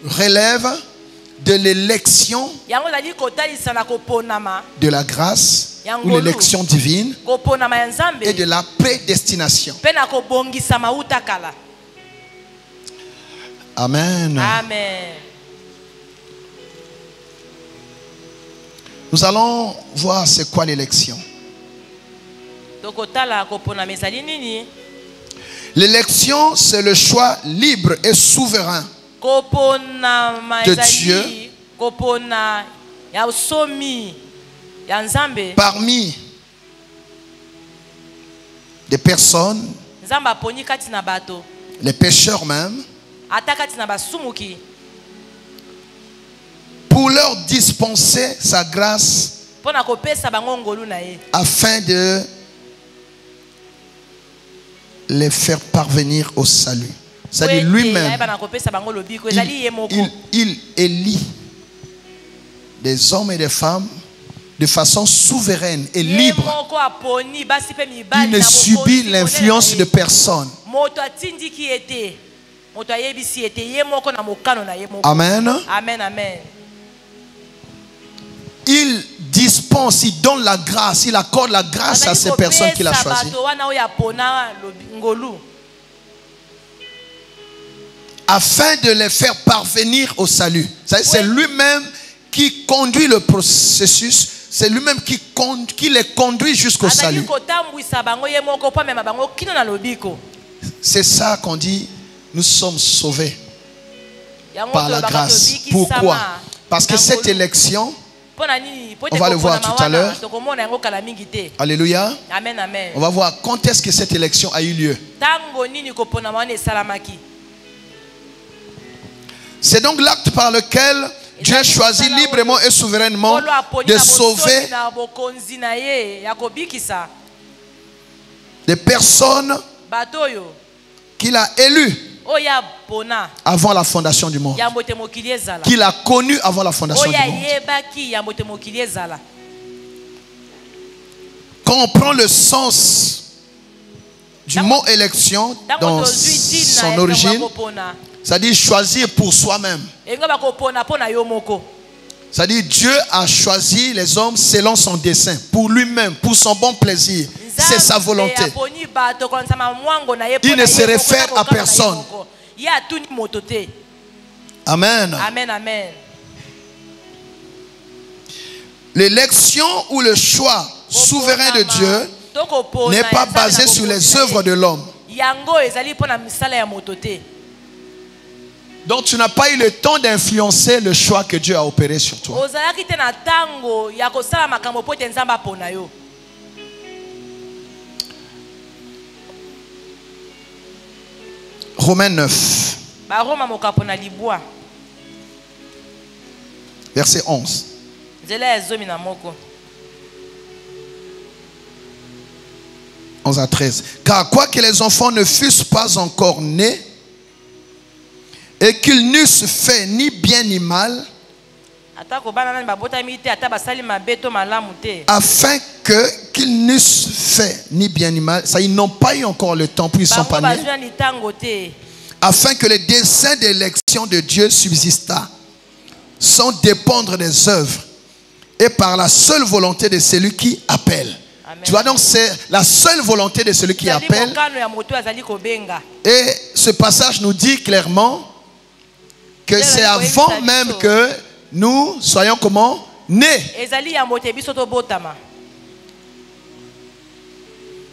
relève de l'élection, de la grâce ou l'élection divine et de la prédestination. Amen. Amen. Nous allons voir c'est quoi l'élection. L'élection, c'est le choix libre et souverain de Dieu parmi des personnes, les pécheurs même, pour leur dispenser sa grâce afin de les faire parvenir au salut. C'est-à-dire lui-même, il élit des hommes et des femmes de façon souveraine et libre. Il ne subit l'influence de personne. Amen. Amen, amen. Il dispense, il donne la grâce, il accorde la grâce à ces personnes qu'il a choisies, afin de les faire parvenir au salut. C'est lui-même qui conduit le processus. c'est lui-même qui les conduit jusqu'au salut. C'est ça qu'on dit, nous sommes sauvés par la grâce. Pourquoi? Parce que cette élection, on va le voir tout à l'heure. Alléluia. Amen, amen. On va voir quand est-ce que cette élection a eu lieu. C'est donc l'acte par lequel Dieu choisit librement et souverainement de sauver des personnes qu'il a élues avant la fondation du monde, qu'il a connues avant la fondation du monde. Quand on prend le sens du mot élection dans son origine, ça dit choisir pour soi-même. Ça dit Dieu a choisi les hommes selon son dessein, pour lui-même, pour son bon plaisir. C'est sa volonté. Il ne se réfère à personne. Amen. Amen, amen. L'élection ou le choix souverain de Dieu n'est pas basé sur les œuvres de l'homme. Donc tu n'as pas eu le temps d'influencer le choix que Dieu a opéré sur toi. Romains 9. Verset 11. 11 à 13. Car quoique les enfants ne fussent pas encore nés, et qu'ils n'eussent fait ni bien ni mal, afin qu'ils n'eussent fait ni bien ni mal, ça, ils n'ont pas eu encore le temps, puis ils sont pas nés, afin que le dessein d'élection de Dieu subsista, sans dépendre des œuvres, et par la seule volonté de celui qui appelle. Amen. Tu vois, donc c'est la seule volonté de celui qui appelle. Et ce passage nous dit clairement que c'est avant même que nous soyons comment? Nés.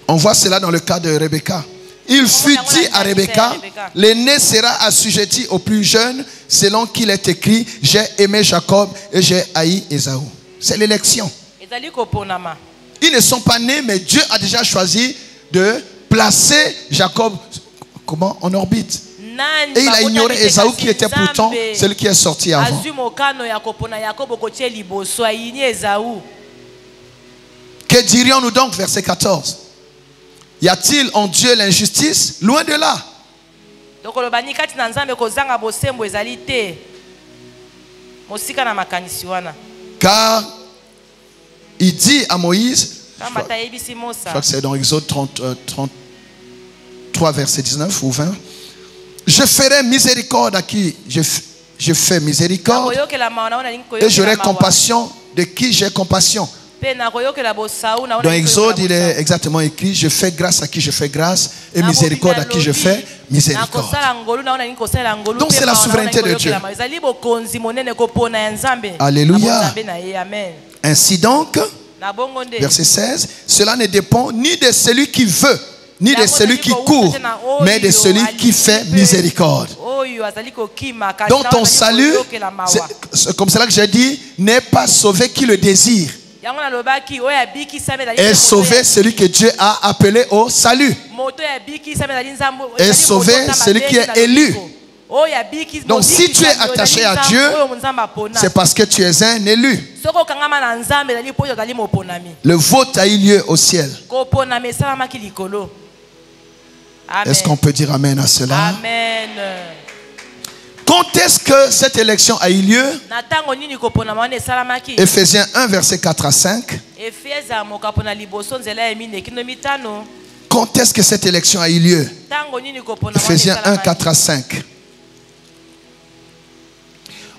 On voit cela dans le cas de Rebecca. Il fut dit à Rebecca, l'aîné sera assujetti au plus jeune, selon qu'il est écrit, j'ai aimé Jacob et j'ai haï Ésaü. C'est l'élection. Ils ne sont pas nés, mais Dieu a déjà choisi de placer Jacob comment? En orbite. Et il a ignoré Ésaü qui était pourtant celui qui est sorti avant. Que dirions-nous donc, verset 14? Y a-t-il en Dieu l'injustice? Loin de là. Car il dit à Moïse, je crois que c'est dans Exode 33 verset 19 ou 20, je ferai miséricorde à qui je fais miséricorde, et j'aurai compassion de qui j'ai compassion. Dans Exode, il est exactement écrit, je fais grâce à qui je fais grâce, et miséricorde à qui je fais miséricorde. Donc c'est la souveraineté de Dieu. Alléluia. Ainsi donc, verset 16, cela ne dépend ni de celui qui veut, ni de celui qui court, mais de celui qui fait miséricorde. Donc ton salut, c'est comme cela que j'ai dit, n'est pas sauvé qui le désire. Et sauver celui que Dieu a appelé au salut. Et sauver celui qui est élu. Donc si tu es attaché à Dieu, c'est parce que tu es un élu. Le vote a eu lieu au ciel. Est-ce qu'on peut dire amen à cela? Amen. Quand est-ce que cette élection a eu lieu? Ephésiens 1 verset 4 à 5. Quand est-ce que cette élection a eu lieu? Ephésiens 1 4 à 5.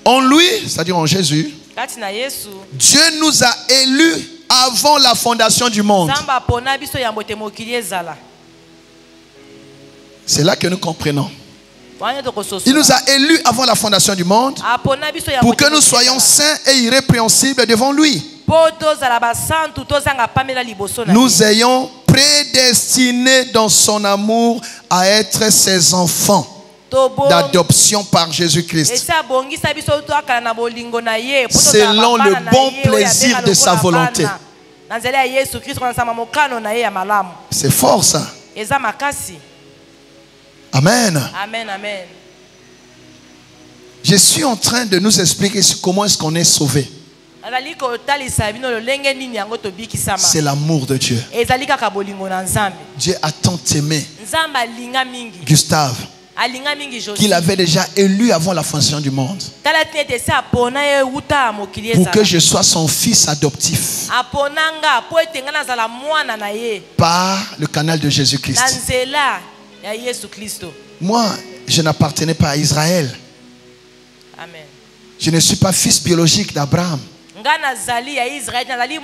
En lui, c'est-à-dire en Jésus, Dieu nous a élus avant la fondation du monde. C'est là que nous comprenons. Il nous a élus avant la fondation du monde pour que nous soyons saints et irrépréhensibles devant lui. nous ayons prédestiné dans son amour à être ses enfants d'adoption par Jésus-Christ, selon le bon plaisir de sa volonté. C'est fort ça. Amen. Amen, amen. Je suis en train de nous expliquer comment est-ce qu'on est sauvé. C'est l'amour de Dieu. Dieu a tant aimé Gustave qu'il avait déjà élu avant la fondation du monde pour que je sois son fils adoptif par le canal de Jésus-Christ. Moi, je n'appartenais pas à Israël. Amen. Je ne suis pas fils biologique d'Abraham.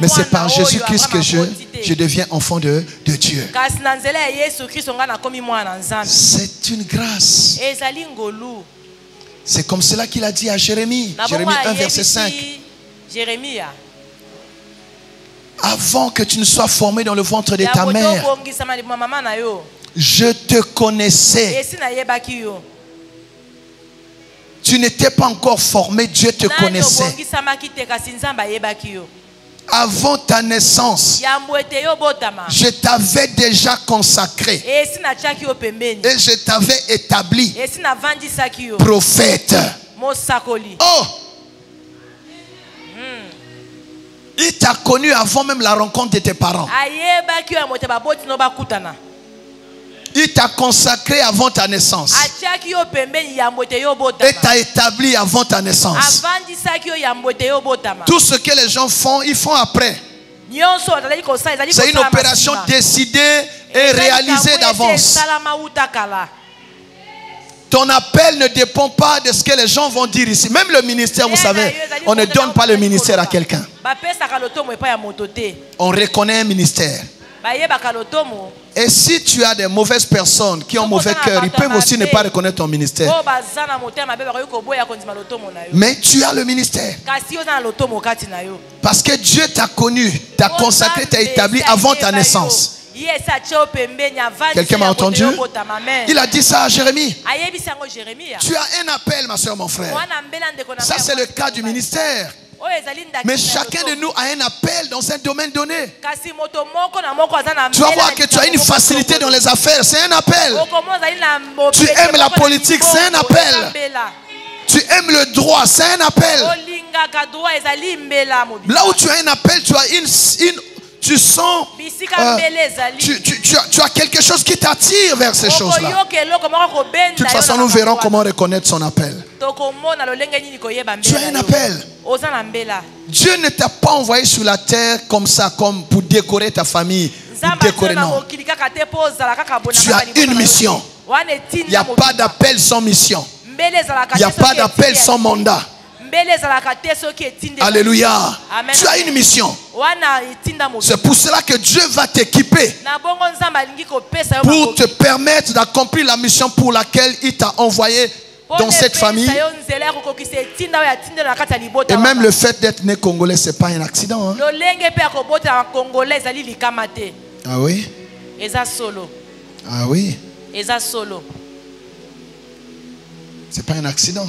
Mais c'est par Jésus-Christ que je deviens enfant de Dieu. C'est une grâce. C'est comme cela qu'il a dit à Jérémie. Jérémie 1, verset 5. Avant que tu ne sois formé dans le ventre de ta mère, je te connaissais. Tu n'étais pas encore formé, Dieu te connaissait. Avant ta naissance, je t'avais déjà consacré et je t'avais établi prophète. Oh! Il t'a connu avant même la rencontre de tes parents. Il t'a consacré avant ta naissance et t'a établi avant ta naissance. Tout ce que les gens font, ils font après. C'est une opération décidée et réalisée d'avance. Ton appel ne dépend pas de ce que les gens vont dire ici. Même le ministère, vous savez, on ne donne pas le ministère à quelqu'un. On reconnaît un ministère. Et si tu as des mauvaises personnes qui ont mauvais cœur, ils peuvent aussi ne pas reconnaître ton ministère. Mais tu as le ministère. Parce que Dieu t'a connu, t'a consacré, t'a établi avant ta naissance. Quelqu'un m'a entendu? Il a dit ça à Jérémie. Tu as un appel, ma soeur, mon frère. Ça, c'est le cas du ministère. Mais chacun de nous a un appel dans un domaine donné. Tu vas voir que tu as une facilité dans les affaires, c'est un appel. Tu aimes la politique, c'est un appel. Tu aimes le droit, c'est un appel. Là où tu as un appel, tu as tu sens, tu as quelque chose qui t'attire vers ces choses-là. De toute façon, nous verrons comment reconnaître son appel. Tu as un appel. Dieu ne t'a pas envoyé sur la terre comme ça, comme pour décorer ta famille. Décorer, non. Tu as une mission. Il n'y a pas d'appel sans mission. Il n'y a pas d'appel sans mandat. Alléluia. Amen. Tu as une mission. C'est pour cela que Dieu va t'équiper pour te permettre d'accomplir la mission pour laquelle il t'a envoyé dans cette famille. Et même le fait d'être né congolais, ce n'est pas un accident. Hein? Ah oui? Ah oui? C'est pas un accident.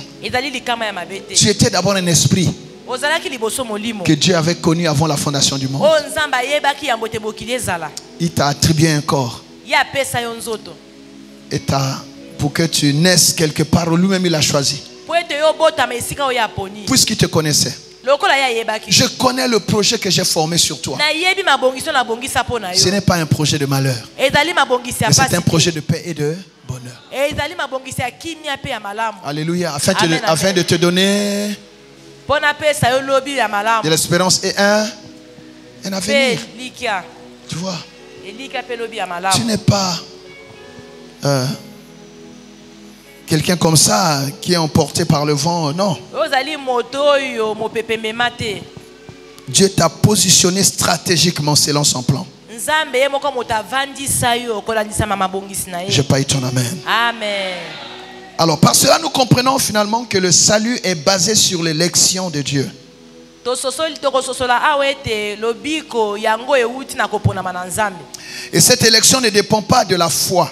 Tu étais d'abord un esprit que Dieu avait connu avant la fondation du monde. Il t'a attribué un corps. Et pour que tu naisses quelque part où lui-même il a choisi. Puisqu'il te connaissait. Je connais le projet que j'ai formé sur toi. Ce n'est pas un projet de malheur. Mais c'est un projet de paix et de bonheur. Alléluia. Afin de te donner de l'espérance et un avenir. Tu vois, tu n'es pas quelqu'un comme ça qui est emporté par le vent. Non. Dieu t'a positionné stratégiquement selon son plan. Je paye ton amen. Amen. Alors par cela nous comprenons finalement que le salut est basé sur l'élection de Dieu. Et cette élection ne dépend pas de la foi.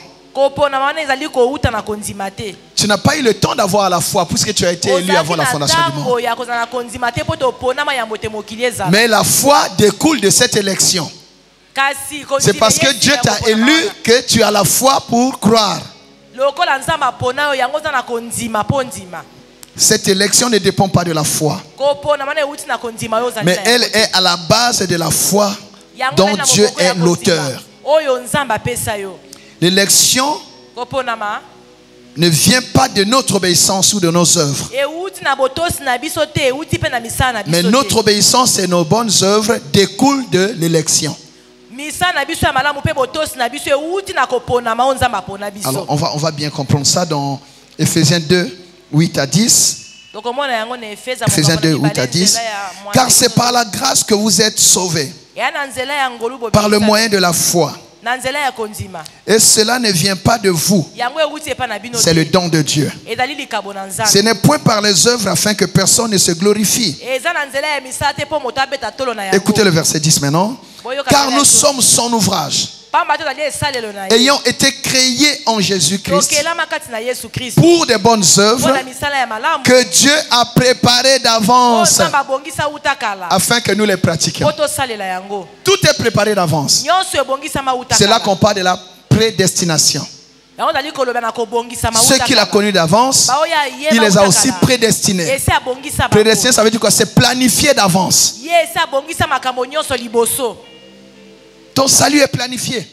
Tu n'as pas eu le temps d'avoir la foi puisque tu as été élu avant la fondation du monde. Mais la foi découle de cette élection. C'est parce que Dieu t'a élu que tu as la foi pour croire. Cette élection ne dépend pas de la foi. Mais elle est à la base de la foi dont Dieu est l'auteur. L'élection ne vient pas de notre obéissance ou de nos œuvres. Mais notre obéissance et nos bonnes œuvres découlent de l'élection. Alors on va bien comprendre ça dans Ephésiens 2, 8 à 10. Ephésiens 2, 8 à 10. Car c'est par la grâce que vous êtes sauvés, par le moyen de la foi. Et cela ne vient pas de vous. C'est le don de Dieu. Ce n'est point par les œuvres afin que personne ne se glorifie. Écoutez le verset 10 maintenant. Car nous sommes son ouvrage, ayant été créés en Jésus-Christ pour des bonnes œuvres que Dieu a préparées d'avance afin que nous les pratiquions. Tout est préparé d'avance. C'est là qu'on parle de la prédestination. Ceux qu'il a connus d'avance, il les a aussi prédestinés. Prédestiné, ça veut dire quoi? C'est planifié d'avance. Ton salut est planifié.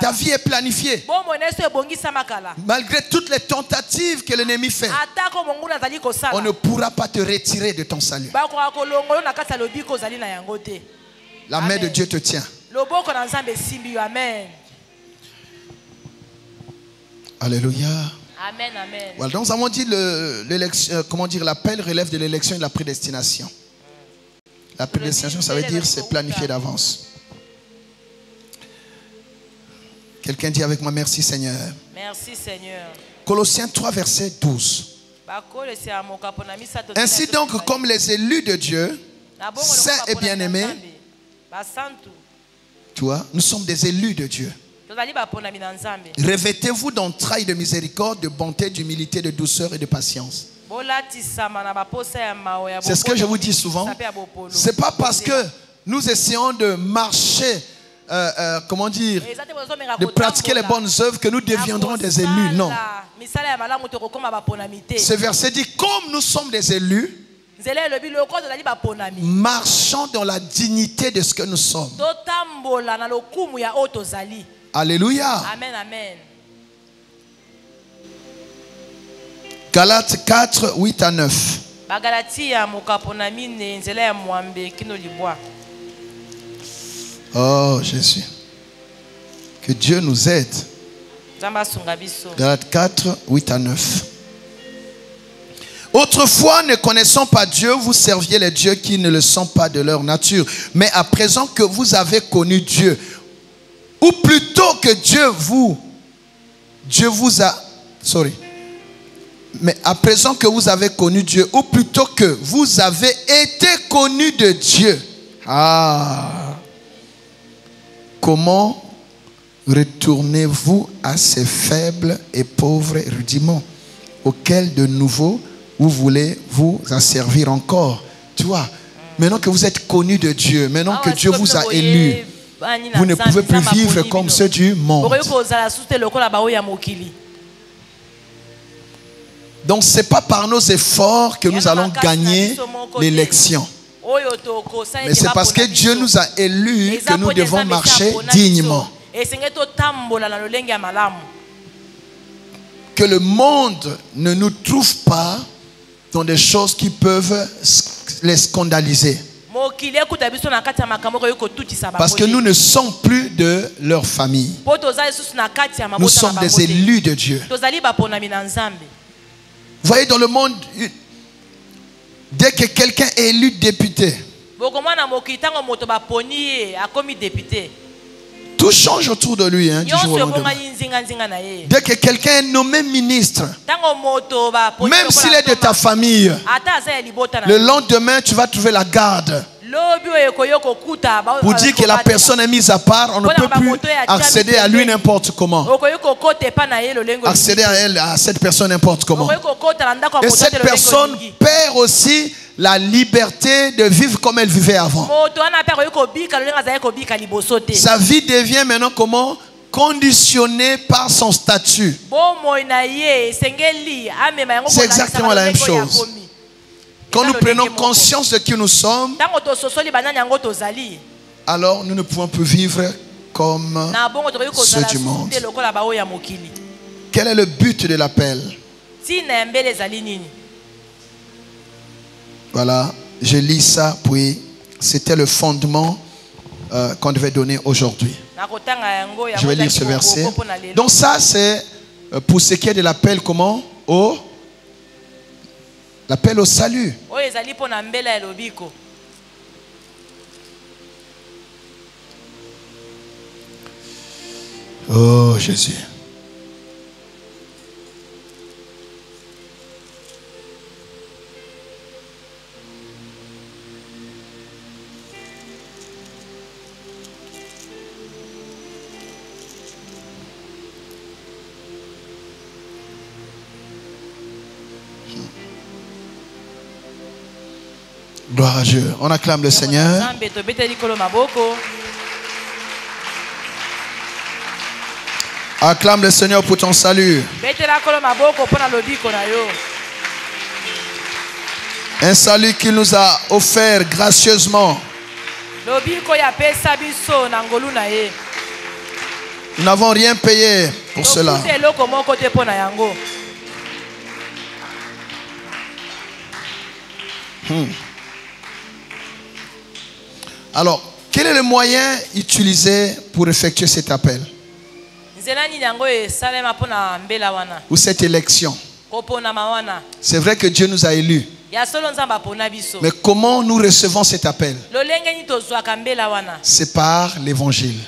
Ta vie est planifiée. Malgré toutes les tentatives que l'ennemi fait, on ne pourra pas te retirer de ton salut. La main de Dieu te tient. Alléluia. Amen, amen. Voilà, donc nous avons dit l'appel relève de l'élection et de la prédestination. La prédestination, ça veut dire c'est planifié d'avance. Quelqu'un dit avec moi merci Seigneur. Merci Seigneur. Colossiens 3 verset 12. Ainsi donc comme les élus de Dieu, saints et bien-aimés, tu vois, nous sommes des élus de Dieu. Revêtez-vous d'entrailles de miséricorde, de bonté, d'humilité, de douceur et de patience. C'est ce que je vous dis souvent. C'est pas parce que nous essayons de marcher, de pratiquer les bonnes œuvres que nous deviendrons des élus. Non. Ce verset dit, comme nous sommes des élus, marchons dans la dignité de ce que nous sommes. Alléluia. Amen, amen. Galates 4, 8 à 9. Oh Jésus. Que Dieu nous aide. Galates 4, 8 à 9. Autrefois, ne connaissant pas Dieu, vous serviez les dieux qui ne le sont pas de leur nature. Mais à présent que vous avez connu Dieu, ou plutôt que mais à présent que vous avez connu Dieu, ou plutôt que vous avez été connus de Dieu. Comment retournez-vous à ces faibles et pauvres rudiments auxquels de nouveau vous voulez vous asservir encore? Tu vois, maintenant que vous êtes connus de Dieu, maintenant que Dieu vous a élus, vous ne pouvez plus vivre comme ceux du monde. Donc ce n'est pas par nos efforts que nous allons gagner l'élection. Mais c'est parce que Dieu nous a élus que nous devons marcher dignement. Que le monde ne nous trouve pas dans des choses qui peuvent les scandaliser. Parce que nous ne sommes plus de leur famille. Nous sommes des élus de Dieu. Vous voyez, dans le monde, dès que quelqu'un est tout Tout change autour de lui, hein, du jour au lendemain. Dès que quelqu'un est nommé ministre, même s'il est de ta famille, le lendemain, tu vas trouver la garde. Pour dire que la personne est mise à part, on ne peut plus accéder à lui n'importe comment. Accéder à elle, à cette personne n'importe comment. Et cette personne perd aussi la liberté de vivre comme elle vivait avant. Sa vie devient maintenant comment? Conditionnée par son statut. C'est exactement la même chose. Quand nous prenons conscience de qui nous sommes, alors nous ne pouvons plus vivre comme ceux du monde. Quel est le but de l'appel? Voilà, je lis ça, puis c'était le fondement qu'on devait donner aujourd'hui. Je vais lire ce verset. Donc ça, c'est pour ce qui est de l'appel, comment? L'appel au salut. Oh Jésus. Gloire à Dieu. On acclame le Seigneur. Acclame le Seigneur pour ton salut. Un salut qu'il nous a offert gracieusement. Nous n'avons rien payé pour cela. Alors, quel est le moyen utilisé pour effectuer cet appel? Ou cette élection? C'est vrai que Dieu nous a élus. Mais comment nous recevons cet appel? C'est par l'évangile.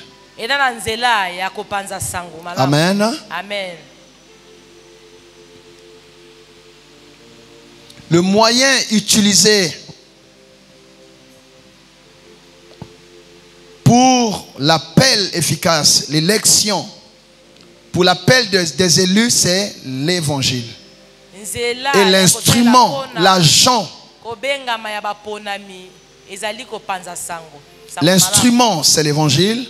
Amen. Amen. Le moyen utilisé pour l'appel efficace, l'élection, pour l'appel des élus, c'est l'évangile. Et l'instrument, l'agent, l'instrument, c'est l'évangile.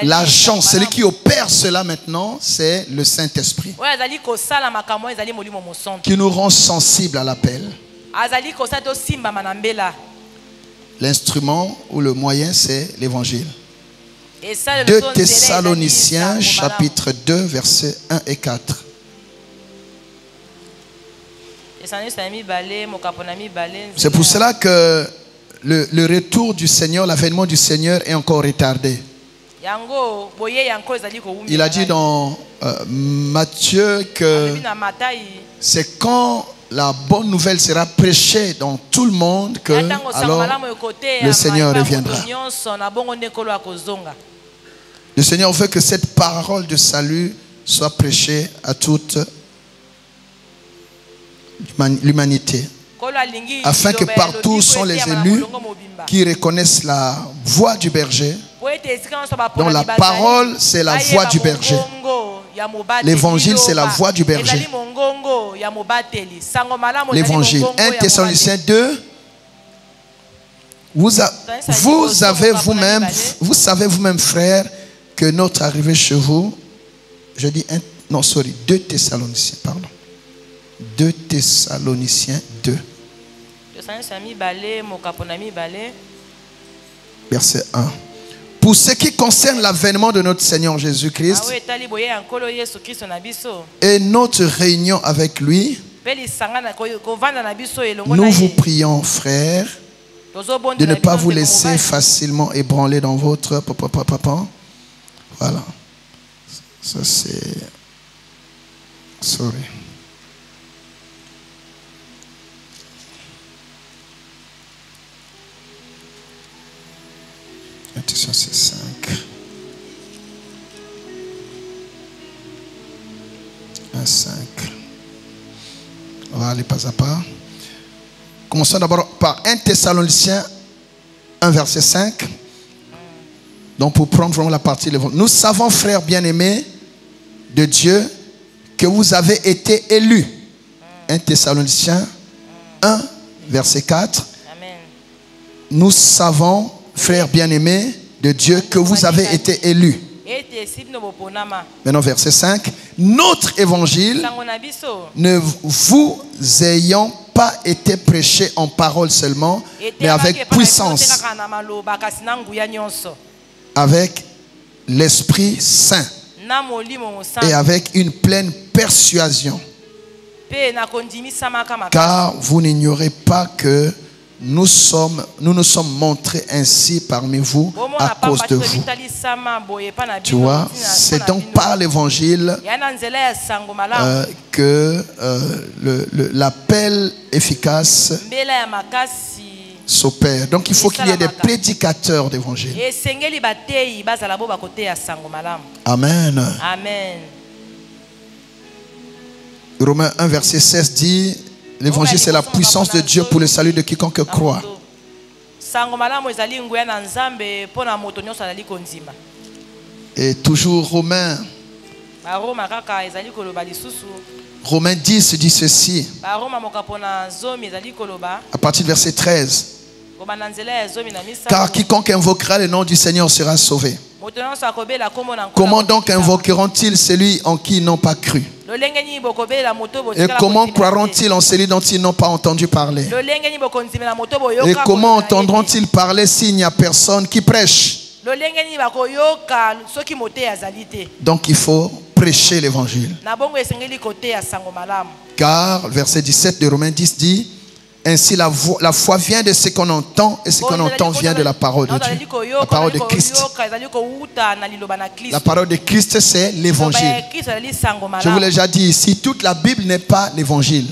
L'agent, celui qui opère cela maintenant, c'est le Saint-Esprit, qui nous rend sensibles à l'appel. L'instrument ou le moyen, c'est l'évangile. 2 Thessaloniciens chapitre 2 versets 1 et 4. C'est pour cela que le retour du Seigneur, l'avènement du Seigneur est encore retardé. Il a dit dans Matthieu que c'est quand la bonne nouvelle sera prêchée dans tout le monde que alors le Seigneur reviendra. Le Seigneur veut que cette parole de salut soit prêchée à toute l'humanité, afin que partout sont les élus qui reconnaissent la voix du berger. Donc la parole, c'est la voix du berger. L'évangile, c'est la voix du berger. L'évangile. 1 Thessaloniciens 2. Vous savez vous-même, frères, que notre arrivée chez vous, je dis 2 Thessaloniciens, pardon. 2 Thessaloniciens 2. Verset 1. Pour ce qui concerne l'avènement de notre Seigneur Jésus-Christ et notre réunion avec lui, nous vous prions, frères, de ne pas vous laisser facilement ébranler dans votre Voilà. Ça c'est... Sorry. Attention, c'est 5. Romains 5. On va aller pas à pas. Commençons d'abord par 1 Thessaloniciens 1 verset 5. Donc pour prendre vraiment la partie, nous savons, frères bien-aimés de Dieu, que vous avez été élus. 1 Thessaloniciens 1 verset 4. Amen. Nous savons, frères bien-aimés de Dieu, que vous avez été élus. Maintenant verset 5. Notre évangile ne vous ayant pas été prêché en parole seulement, mais avec puissance, avec l'Esprit Saint et avec une pleine persuasion. Car vous n'ignorez pas que nous nous sommes montrés ainsi parmi vous à cause de vous. Tu vois, c'est donc par l'évangile que l'appel efficace s'opère. Donc il faut qu'il y ait des prédicateurs d'évangile. Amen. Amen. Romains 1 verset 16 dit: l'évangile c'est la puissance de Dieu pour le salut de quiconque croit. Et toujours Romains 10 dit ceci, à partir du verset 13. Car quiconque invoquera le nom du Seigneur sera sauvé. Comment donc invoqueront-ils celui en qui ils n'ont pas cru? Et comment croiront-ils en celui dont ils n'ont pas entendu parler? Et comment entendront-ils parler s'il n'y a personne qui prêche? Donc il faut prêcher l'évangile. Car verset 17 de Romains 10 dit: ainsi la foi vient de ce qu'on entend, et ce qu'on entend vient de la parole de Dieu, la parole de Christ. La parole de Christ c'est l'évangile. Je vous l'ai déjà dit ici, toute la Bible n'est pas l'évangile.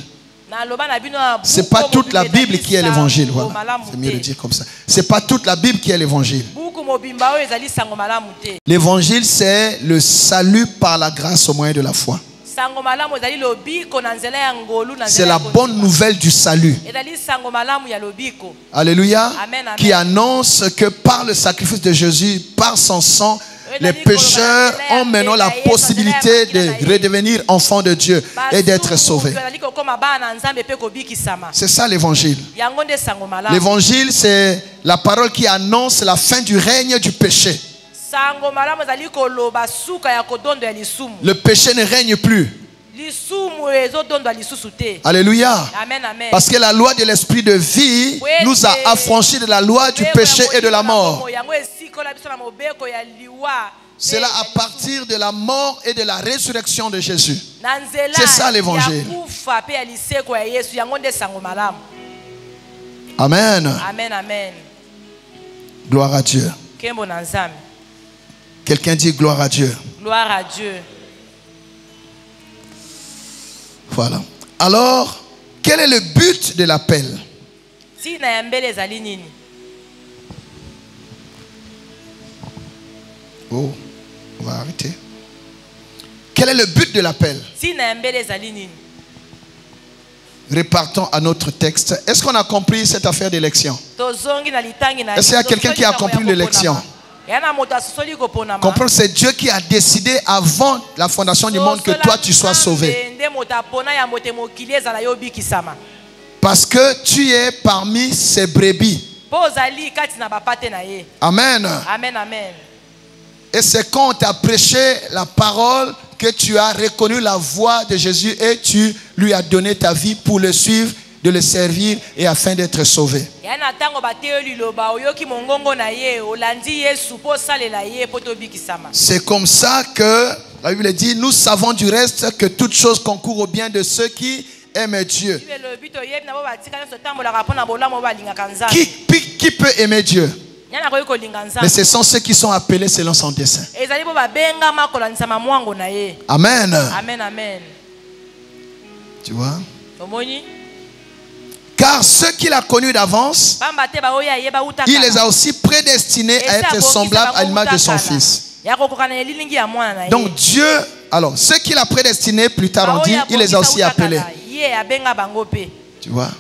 C'est pas toute la Bible qui est l'évangile. Voilà. C'est mieux de dire comme ça. C'est pas toute la Bible qui est l'évangile. L'évangile c'est le salut par la grâce au moyen de la foi. C'est la bonne nouvelle du salut. Alléluia. Qui annonce que par le sacrifice de Jésus, par son sang, les pécheurs ont maintenant la possibilité de redevenir enfants de Dieu et d'être sauvés. C'est ça l'évangile. L'évangile c'est la parole qui annonce la fin du règne du péché. Le péché ne règne plus. Alléluia. Parce que la loi de l'esprit de vie nous a affranchis de la loi du péché et de la mort. C'est là à partir de la mort et de la résurrection de Jésus. C'est ça l'évangile. Amen. Amen, amen. Gloire à Dieu. Quelqu'un dit gloire à Dieu. Gloire à Dieu. Voilà. Alors, quel est le but de l'appel? Oh, on va arrêter. Quel est le but de l'appel? Repartons à notre texte. Est-ce qu'on a compris cette affaire d'élection? Est-ce qu'il y a quelqu'un qui a compris l'élection? Comprendre, c'est Dieu qui a décidé avant la fondation du monde que toi tu sois sauvé. Parce que tu es parmi ses brebis. Amen. Amen, amen. Et c'est quand on t'a prêché la parole que tu as reconnu la voix de Jésus et tu lui as donné ta vie pour le suivre, de le servir et afin d'être sauvé. C'est comme ça que la Bible dit: nous savons du reste que toute chose concourt au bien de ceux qui aiment Dieu. Qui peut aimer Dieu? Mais ce sont ceux qui sont appelés selon son dessein. Amen. Amen, amen. Tu vois? Car ceux qu'il a connus d'avance, il les a aussi prédestinés à être semblables à l'image de son Fils. Donc Dieu Alors, ceux qu'il a prédestinés, plus tard on dit, il les a aussi appelés. Tu vois?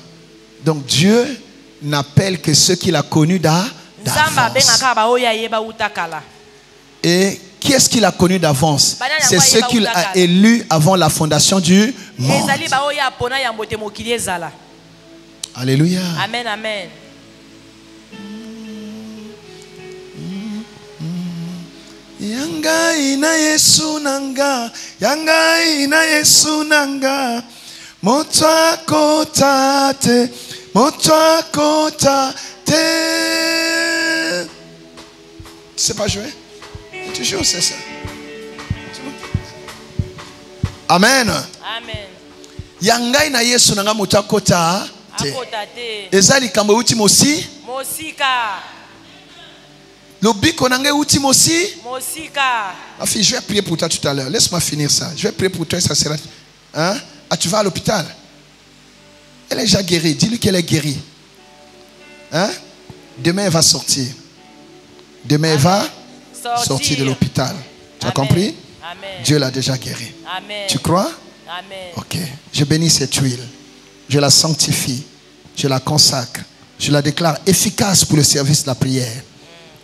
Donc Dieu n'appelle que ceux qu'il a connus d'avance. Et qui est-ce qu'il a connu d'avance? C'est ceux qu'il a élus avant la fondation du monde. Alléluia. Amen, amen. Yanga ina Yesu nanga, yanga ina Yesu nanga, motwa kota te, motwa kota te. Tu sais pas jouer? Tu joues, c'est ça. Amen. Amen. Yanga ina Yesu nanga, motwa kota te. Ezali kambo uti mosi. Mosika. Lobiko nanga uti mosi. Mosika. Ma fille, je vais prier pour toi tout à l'heure. Laisse-moi finir ça. Je vais prier pour toi et ça sera. Hein? Ah, tu vas à l'hôpital. Elle est déjà guérie. Dis-lui qu'elle est guérie. Hein? Demain, elle va sortir. Demain, elle va sortir de l'hôpital. Tu as compris? Amen. Dieu l'a déjà guérie. Amen. Tu crois? Amen. Ok. Je bénis cette huile. Je la sanctifie. Je la consacre. Je la déclare efficace pour le service de la prière.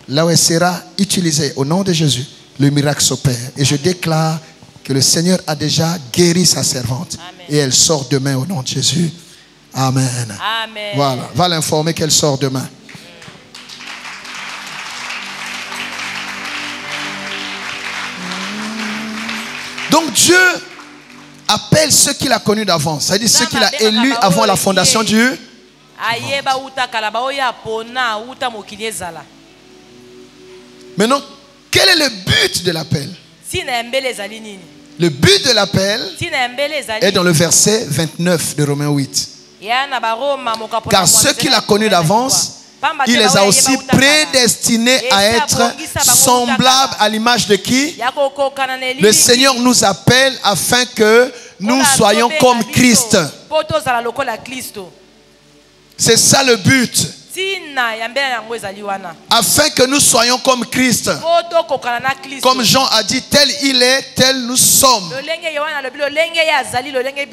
Là où elle sera utilisée au nom de Jésus, le miracle s'opère. Et je déclare que le Seigneur a déjà guéri sa servante. Amen. Et elle sort demain au nom de Jésus. Amen. Amen. Voilà. Va l'informer qu'elle sort demain. Donc Dieu appelle ceux qu'il a connus d'avance. C'est-à-dire ceux qu'il a élus avant la fondation du monde. Maintenant, quel est le but de l'appel? Le but de l'appel est dans le verset 29 de Romains 8. Car ceux qu'il a connus d'avance, il les a aussi prédestinés à être semblables à l'image de qui? Le Seigneur nous appelle afin que nous soyons comme Christ. C'est ça le but. Afin que nous soyons comme Christ. Comme Jean a dit, tel il est, tel nous sommes.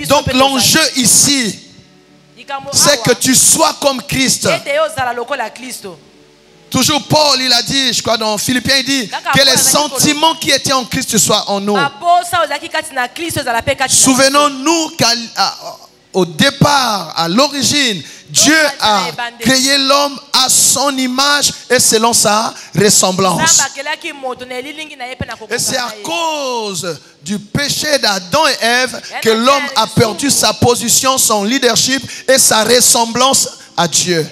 Donc l'enjeu ici, c'est que tu sois comme Christ. Toujours Paul, il a dit, je crois dans Philippiens, il dit que les sentiments qui étaient en Christ soient en nous. Souvenons-nous qu'au départ, à l'origine, Dieu a créé l'homme à son image et selon sa ressemblance. Et c'est à cause du péché d'Adam et Ève que l'homme a perdu sa position, son leadership et sa ressemblance à Dieu.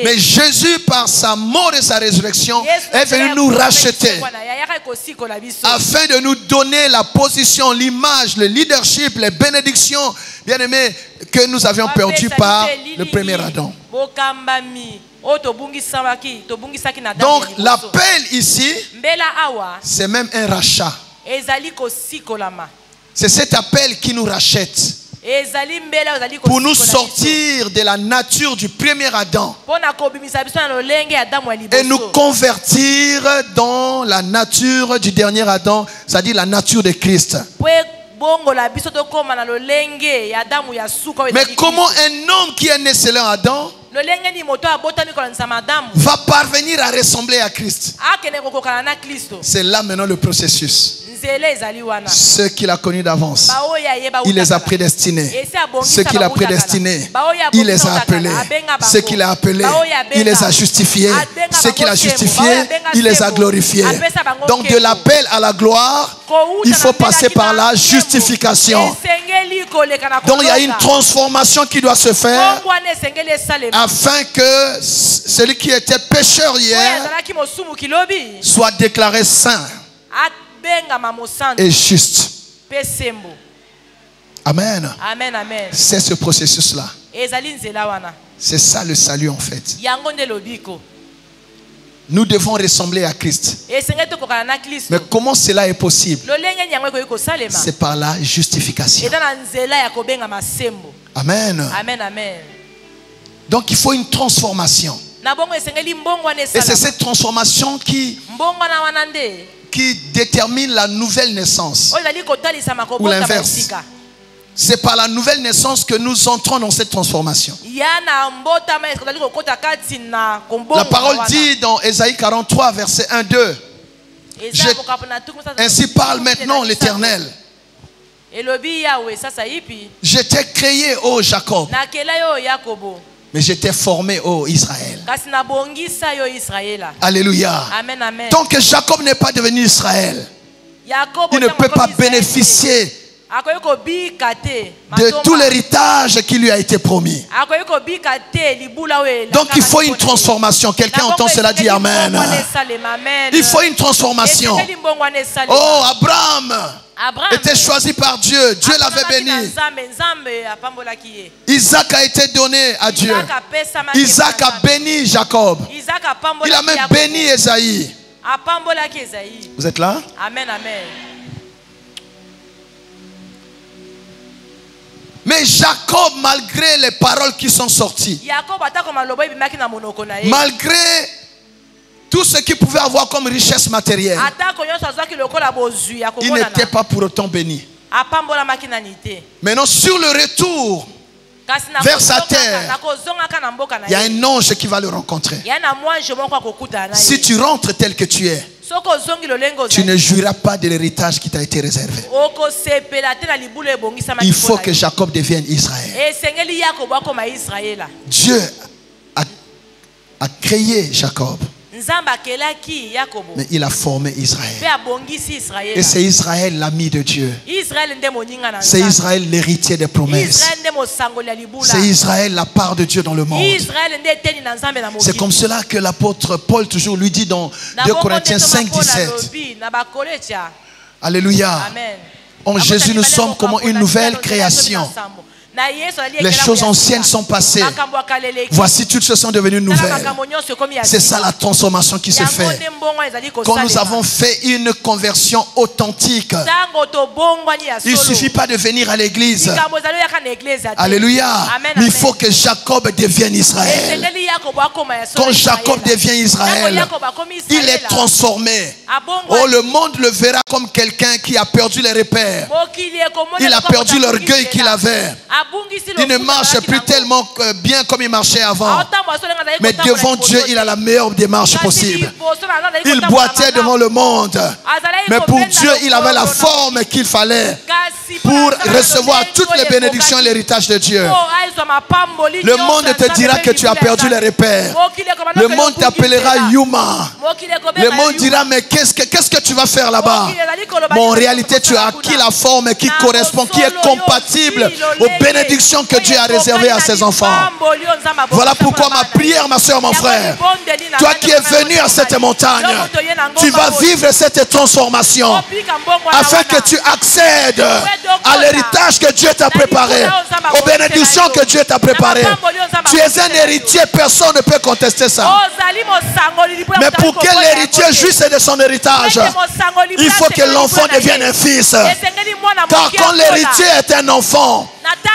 Mais Jésus, par sa mort et sa résurrection, est venu nous racheter afin de nous donner la position, l'image, le leadership, les bénédictions, bien aimés, que nous avions perdu par le premier Adam. Donc l'appel ici, c'est même un rachat. C'est cet appel qui nous rachète pour nous sortir de la nature du premier Adam et nous convertir dans la nature du dernier Adam, c'est-à-dire la nature de Christ. Mais comment un homme qui est né selon Adam va parvenir à ressembler à Christ? C'est là maintenant le processus. Ceux qu'il a connus d'avance, il les a prédestinés. Ceux qu'il a prédestinés, il les a appelés. Ceux qu'il a appelés, il les a justifiés. Ceux qu'il a justifiés, il les a glorifiés. Donc de l'appel à la gloire, il faut passer par la justification. Donc il y a une transformation qui doit se faire afin que celui qui était pécheur hier soit déclaré saint et juste. Amen. Amen, amen. C'est ce processus-là. C'est ça le salut en fait. Nous devons ressembler à Christ. Mais comment cela est possible? C'est par la justification. Amen. Amen, amen. Donc il faut une transformation. Et c'est cette transformation qui qui détermine la nouvelle naissance. Ou l'inverse. C'est par la nouvelle naissance que nous entrons dans cette transformation. La parole dit dans Ésaïe 43, verset 1-2. Ainsi parle maintenant l'Éternel. Je t'ai créé, ô Jacob, mais je t'ai formé, ô Israël. Alléluia. Amen, amen. Tant que Jacob n'est pas devenu Israël, il ne peut pas bénéficier de tout l'héritage qui lui a été promis. Donc il faut une transformation. Quelqu'un entend cela, dit Amen. Il faut une transformation. Oh, Abraham était choisi par Dieu. Dieu l'avait béni. Isaac a été donné à Dieu. Isaac a béni Jacob. Il a même béni Esaïe. Vous êtes là? Amen, amen. Mais Jacob, malgré les paroles qui sont sorties, malgré tout ce qu'il pouvait avoir comme richesse matérielle, il n'était pas pour autant béni. Maintenant, sur le retour vers sa terre, il y a un ange qui va le rencontrer. Si tu rentres tel que tu es, tu ne jouiras pas de l'héritage qui t'a été réservé. Il faut que Jacob devienne Israël. Dieu a créé Jacob, mais il a formé Israël. Et c'est Israël l'ami de Dieu. C'est Israël l'héritier des promesses. C'est Israël la part de Dieu dans le monde. C'est comme cela que l'apôtre Paul toujours lui dit dans 2 Corinthiens 5, 17. Alléluia. En Jésus nous sommes comme une nouvelle création. Les choses anciennes sont passées. Voici, toutes choses sont devenues nouvelles. C'est ça la transformation qui se fait. Quand nous avons fait une conversion authentique, il ne suffit pas de venir à l'église. Alléluia. Mais il faut que Jacob devienne Israël. Quand Jacob devient Israël, il est transformé. Oh, le monde le verra comme quelqu'un qui a perdu les repères. Il a perdu l'orgueil qu'il avait. Il ne marche plus tellement bien comme il marchait avant. Mais devant Dieu, il a la meilleure démarche possible. Il boitait devant le monde. Mais pour Dieu, il avait la forme qu'il fallait pour recevoir toutes les bénédictions et l'héritage de Dieu. Le monde te dira que tu as perdu les repères. Le monde t'appellera Yuma. Le monde dira, mais qu'est-ce que tu vas faire là-bas? Mais en réalité, tu as acquis la forme qui correspond, qui est compatible aux bénédictions que Dieu a réservées à ses enfants. Voilà pourquoi ma prière, ma soeur, mon frère, toi qui es venu à cette montagne, tu vas vivre cette transformation afin que tu accèdes à l'héritage que Dieu t'a préparé, aux bénédictions que Dieu t'a préparées. Tu es un héritier, personne ne peut contester ça. Mais pour que l'héritier jouisse de son héritage, il faut que l'enfant devienne un fils. Car quand l'héritier est un enfant,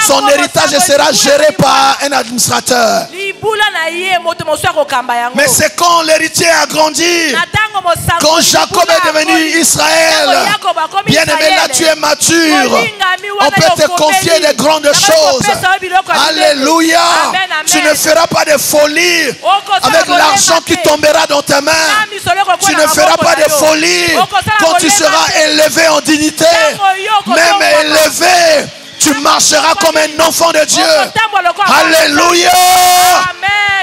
son héritage sera géré par un administrateur. Mais c'est quand l'héritier a grandi, quand Jacob est devenu Israël, bien aimé, là tu es mature. On peut te confier des grandes choses. Alléluia. Tu ne feras pas de folie avec l'argent qui tombera dans tes mains. Tu ne feras pas de folie quand tu seras élevé en dignité. Même élevé, tu marcheras comme un enfant de Dieu. Alléluia.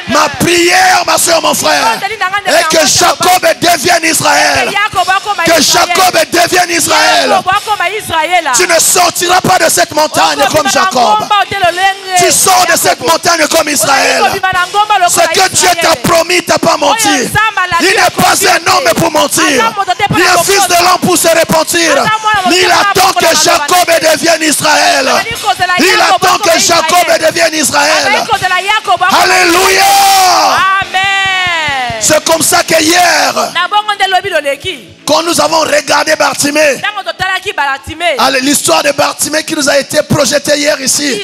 Ma prière, ma soeur, mon frère, est que Jacob devienne Israël. Que Jacob devienne Israël. Tu ne sortiras pas de cette montagne comme Jacob. Tu sors de cette montagne comme Israël. Ce que Dieu t'a promis, il t'a pas menti. Il n'est pas un homme pour mentir, ni un fils de l'homme pour se repentir. Il attend que Jacob devienne Israël. Il attend que Jacob devienne Israël. Alléluia. C'est comme ça que hier, quand nous avons regardé Bartimée, Allez, l'histoire de Bartimée qui nous a été projetée hier ici.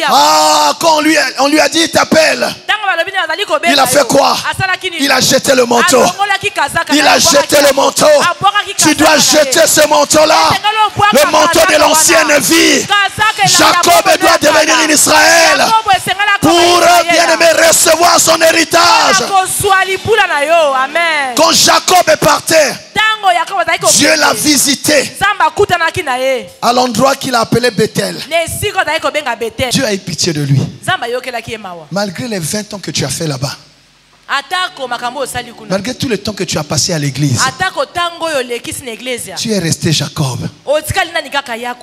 Ah, quand on lui a dit, il t'appelle. Il a fait quoi? Il a jeté le manteau. Il a jeté le manteau. Tu dois jeter ce manteau-là. Le manteau de l'ancienne vie. Jacob doit devenir un Israël pour bien aimer recevoir son héritage. Quand Jacob est parti, Dieu l'a visité à l'endroit qu'il a appelé Bethel. Dieu a eu pitié de lui. Malgré les 20 ans que tu as fait là-bas, malgré tout le temps que tu as passé à l'église, tu es resté Jacob.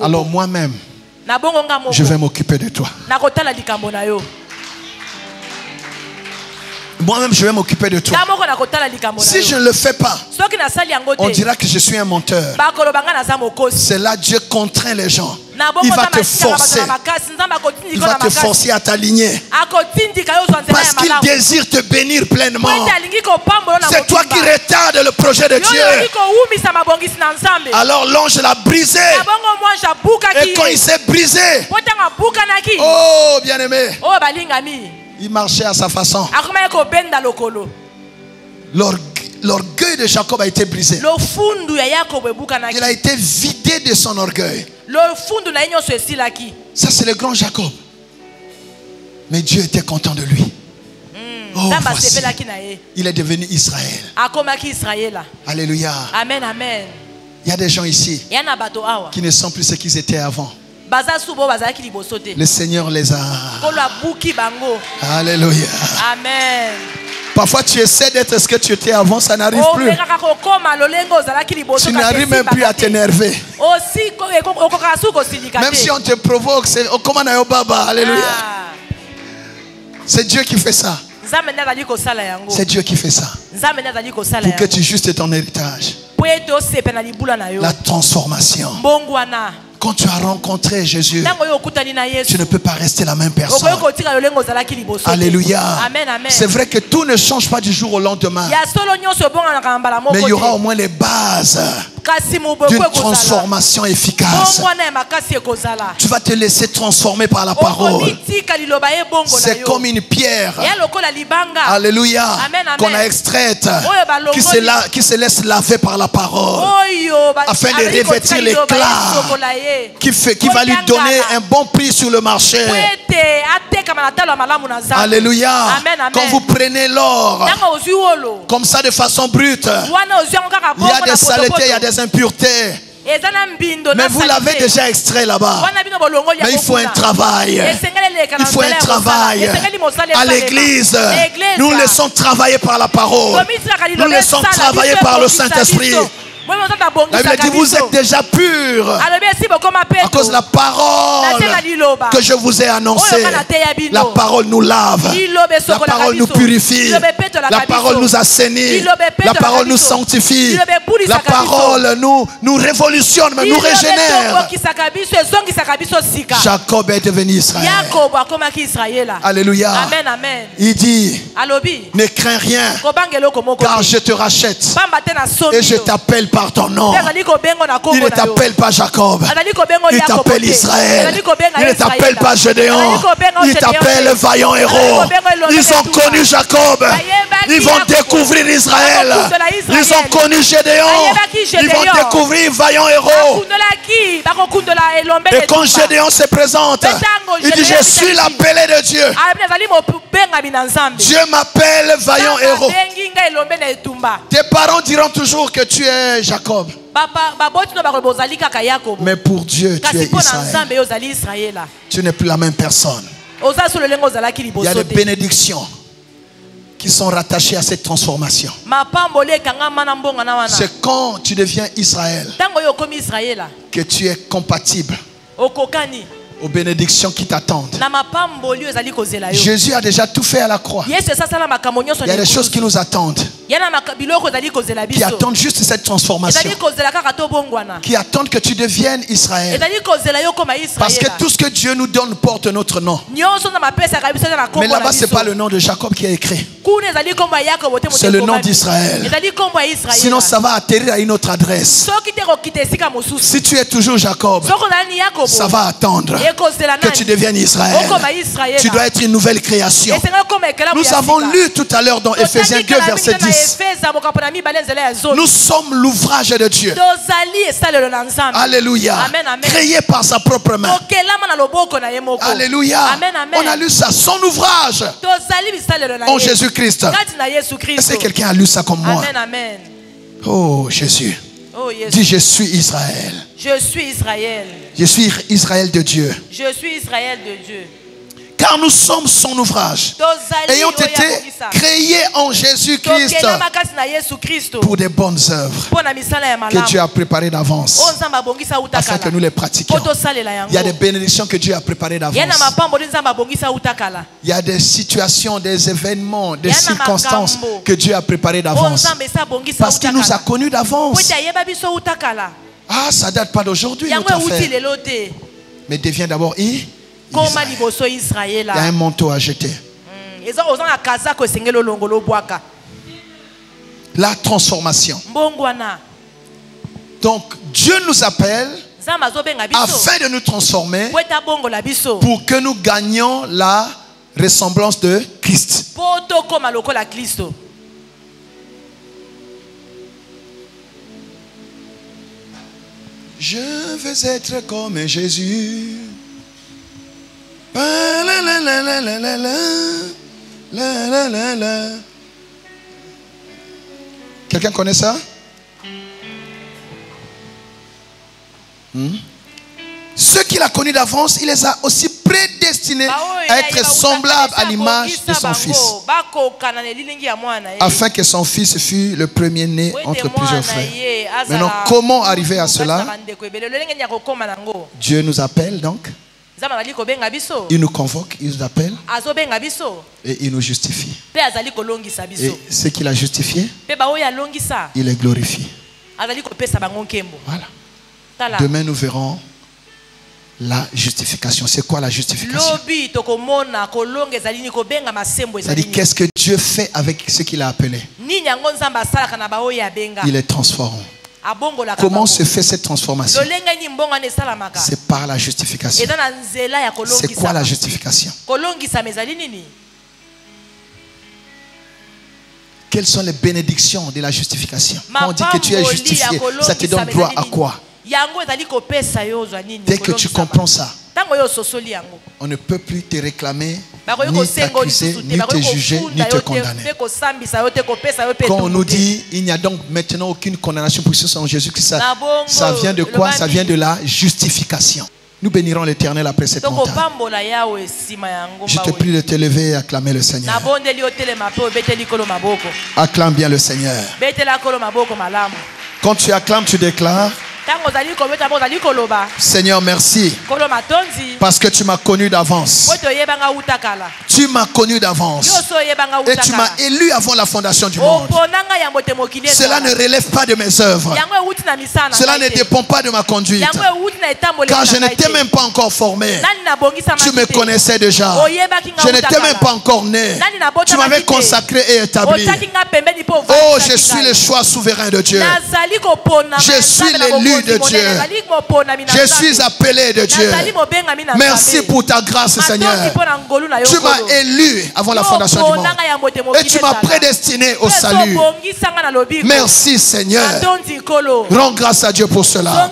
Alors moi-même, je vais m'occuper de toi. Moi-même, je vais m'occuper de toi. Si je ne le fais pas, on dira que je suis un menteur. C'est là Dieu contraint les gens. Il va te forcer. Il va te forcer à t'aligner. Parce qu'il désire te bénir pleinement. C'est toi qui retardes le projet de Dieu. Alors l'ange l'a brisé. Et quand il s'est brisé, oh bien-aimé, il marchait à sa façon. L'orgueil de Jacob a été brisé. Il a été vidé de son orgueil. Ça, c'est le grand Jacob. Mais Dieu était content de lui. Oh, voici. Il est devenu Israël. Alléluia. Amen, amen. Il y a des gens ici qui ne sont plus ce qu'ils étaient avant. Le Seigneur les a. Alléluia. Amen. Parfois tu essaies d'être ce que tu étais avant, ça n'arrive plus. Tu n'arrives même plus à t'énerver. Même si on te provoque, c'est Alléluia. C'est Dieu qui fait ça. C'est Dieu qui fait ça. Pour que tu justes ton héritage. La transformation. Quand tu as rencontré Jésus, tu ne peux pas rester la même personne. Alléluia. C'est vrai que tout ne change pas du jour au lendemain. Mais il y aura au moins les bases d'une transformation efficace. Tu vas te laisser transformer par la parole. C'est comme une pierre. Alléluia. Qu'on a extraite, qui se laisse laver par la parole, afin de revêtir l'éclat qui va lui donner un bon prix sur le marché. Alléluia. Quand vous prenez l'or comme ça de façon brute, il y a des saletés, il y a des impuretés. Mais vous l'avez déjà extrait là-bas. Mais il faut un travail. Il faut un travail. À l'église, nous le laissons travailler par la parole. Nous le laissons travailler par le Saint-Esprit. La Bible dit vous êtes déjà purs à cause de la parole que je vous ai annoncée. La parole nous lave. La parole nous purifie. La parole nous assainit. La parole nous sanctifie. La parole nous révolutionne, nous régénère. Jacob est devenu Israël. Alléluia. Il dit ne crains rien, car je te rachète et je t'appelle par ton nom. Il ne t'appelle pas Jacob, il t'appelle Israël. Il ne t'appelle pas Gédéon, il t'appelle vaillant héros. Ils ont connu Jacob, ils vont découvrir Israël. Ils ont connu Gédéon, ils vont découvrir vaillant héros. Et quand Gédéon se présente, il dit je suis l'appelé de Dieu. Dieu m'appelle vaillant héros. Tes parents diront toujours que tu es Jacob. Mais pour Dieu, tu es Israël. Tu n'es plus la même personne. Il y a des bénédictions qui sont rattachées à cette transformation. C'est quand tu deviens Israël que tu es compatible aux bénédictions qui t'attendent. Jésus a déjà tout fait à la croix. Il y a des choses qui nous attendent. qui attendent juste cette transformation, qui attendent que tu deviennes Israël. Parce que tout ce que Dieu nous donne porte notre nom. Mais là-bas, ce n'est pas le nom de Jacob qui est écrit. C'est le nom d'Israël. Sinon, ça va atterrir à une autre adresse. Si tu es toujours Jacob, ça va attendre que tu deviennes Israël. Tu dois être une nouvelle création. Nous avons lu tout à l'heure dans Ephésiens 2, verset 10. Nous sommes l'ouvrage de Dieu. Alléluia. Créé par sa propre main. Alléluia. On a lu ça. Son ouvrage en Jésus-Christ. Est-ce que quelqu'un a lu ça comme moi? Oh Jésus. Dis, je suis Israël. Je suis Israël. Je suis Israël de Dieu. Je suis Israël de Dieu. Car nous sommes son ouvrage, ayant été créés en Jésus-Christ pour des bonnes œuvres que Dieu a préparées d'avance afin que nous les pratiquions. Il y a des bénédictions que Dieu a préparées d'avance. Il y a des situations, des événements, des circonstances que Dieu a préparées d'avance parce qu'il nous a connus d'avance. Ah, ça date pas d'aujourd'hui notre affaire, mais devient d'abord Israël. Il y a un manteau à jeter. La transformation. Donc Dieu nous appelle afin de nous transformer pour que nous gagnions la ressemblance de Christ. Je veux être comme Jésus. Quelqu'un connaît ça? Ceux qu'il a connus d'avance, il les a aussi prédestinés à être semblables à l'image de son Fils, afin que son Fils fût le premier-né entre plusieurs frères. Maintenant, comment arriver à cela? Dieu nous appelle donc. Il nous convoque, il nous appelle et il nous justifie. Et ce qu'il a justifié, il est glorifié. Voilà. Demain nous verrons la justification. C'est quoi la justification? C'est-à-dire qu'est-ce que Dieu fait avec ce qu'il a appelé? Il les transforme. Comment se fait cette transformation? C'est par la justification. C'est quoi la justification? Quelles sont les bénédictions de la justification? Quand on dit que tu es justifié, ça te donne droit à quoi? Dès que tu comprends ça, on ne peut plus te réclamer, ni t'accuser, ni te juger, ni te condamner. Quand on nous dit il n'y a donc maintenant aucune condamnation pour ceux en Jésus-Christ, ça vient de quoi? Ça vient de la justification. Nous bénirons l'Éternel après cette montagne. Je te prie de te lever et acclamer le Seigneur. Acclame bien le Seigneur. Quand tu acclames, tu déclares: Seigneur, merci parce que tu m'as connu d'avance. Tu m'as connu d'avance et tu m'as élu avant la fondation du monde. Cela ne relève pas de mes œuvres. Cela ne dépend pas de ma conduite. Car je n'étais même pas encore formé. Tu me connaissais déjà. Je n'étais même pas encore né. Tu m'avais consacré et établi. Oh, je suis le choix souverain de Dieu. Je suis l'élu de Dieu. Je suis appelé de Dieu. Merci pour ta grâce, Seigneur. Tu m'as élu avant la fondation du monde et tu m'as prédestiné au salut. Merci, Seigneur. Rends grâce à Dieu pour cela.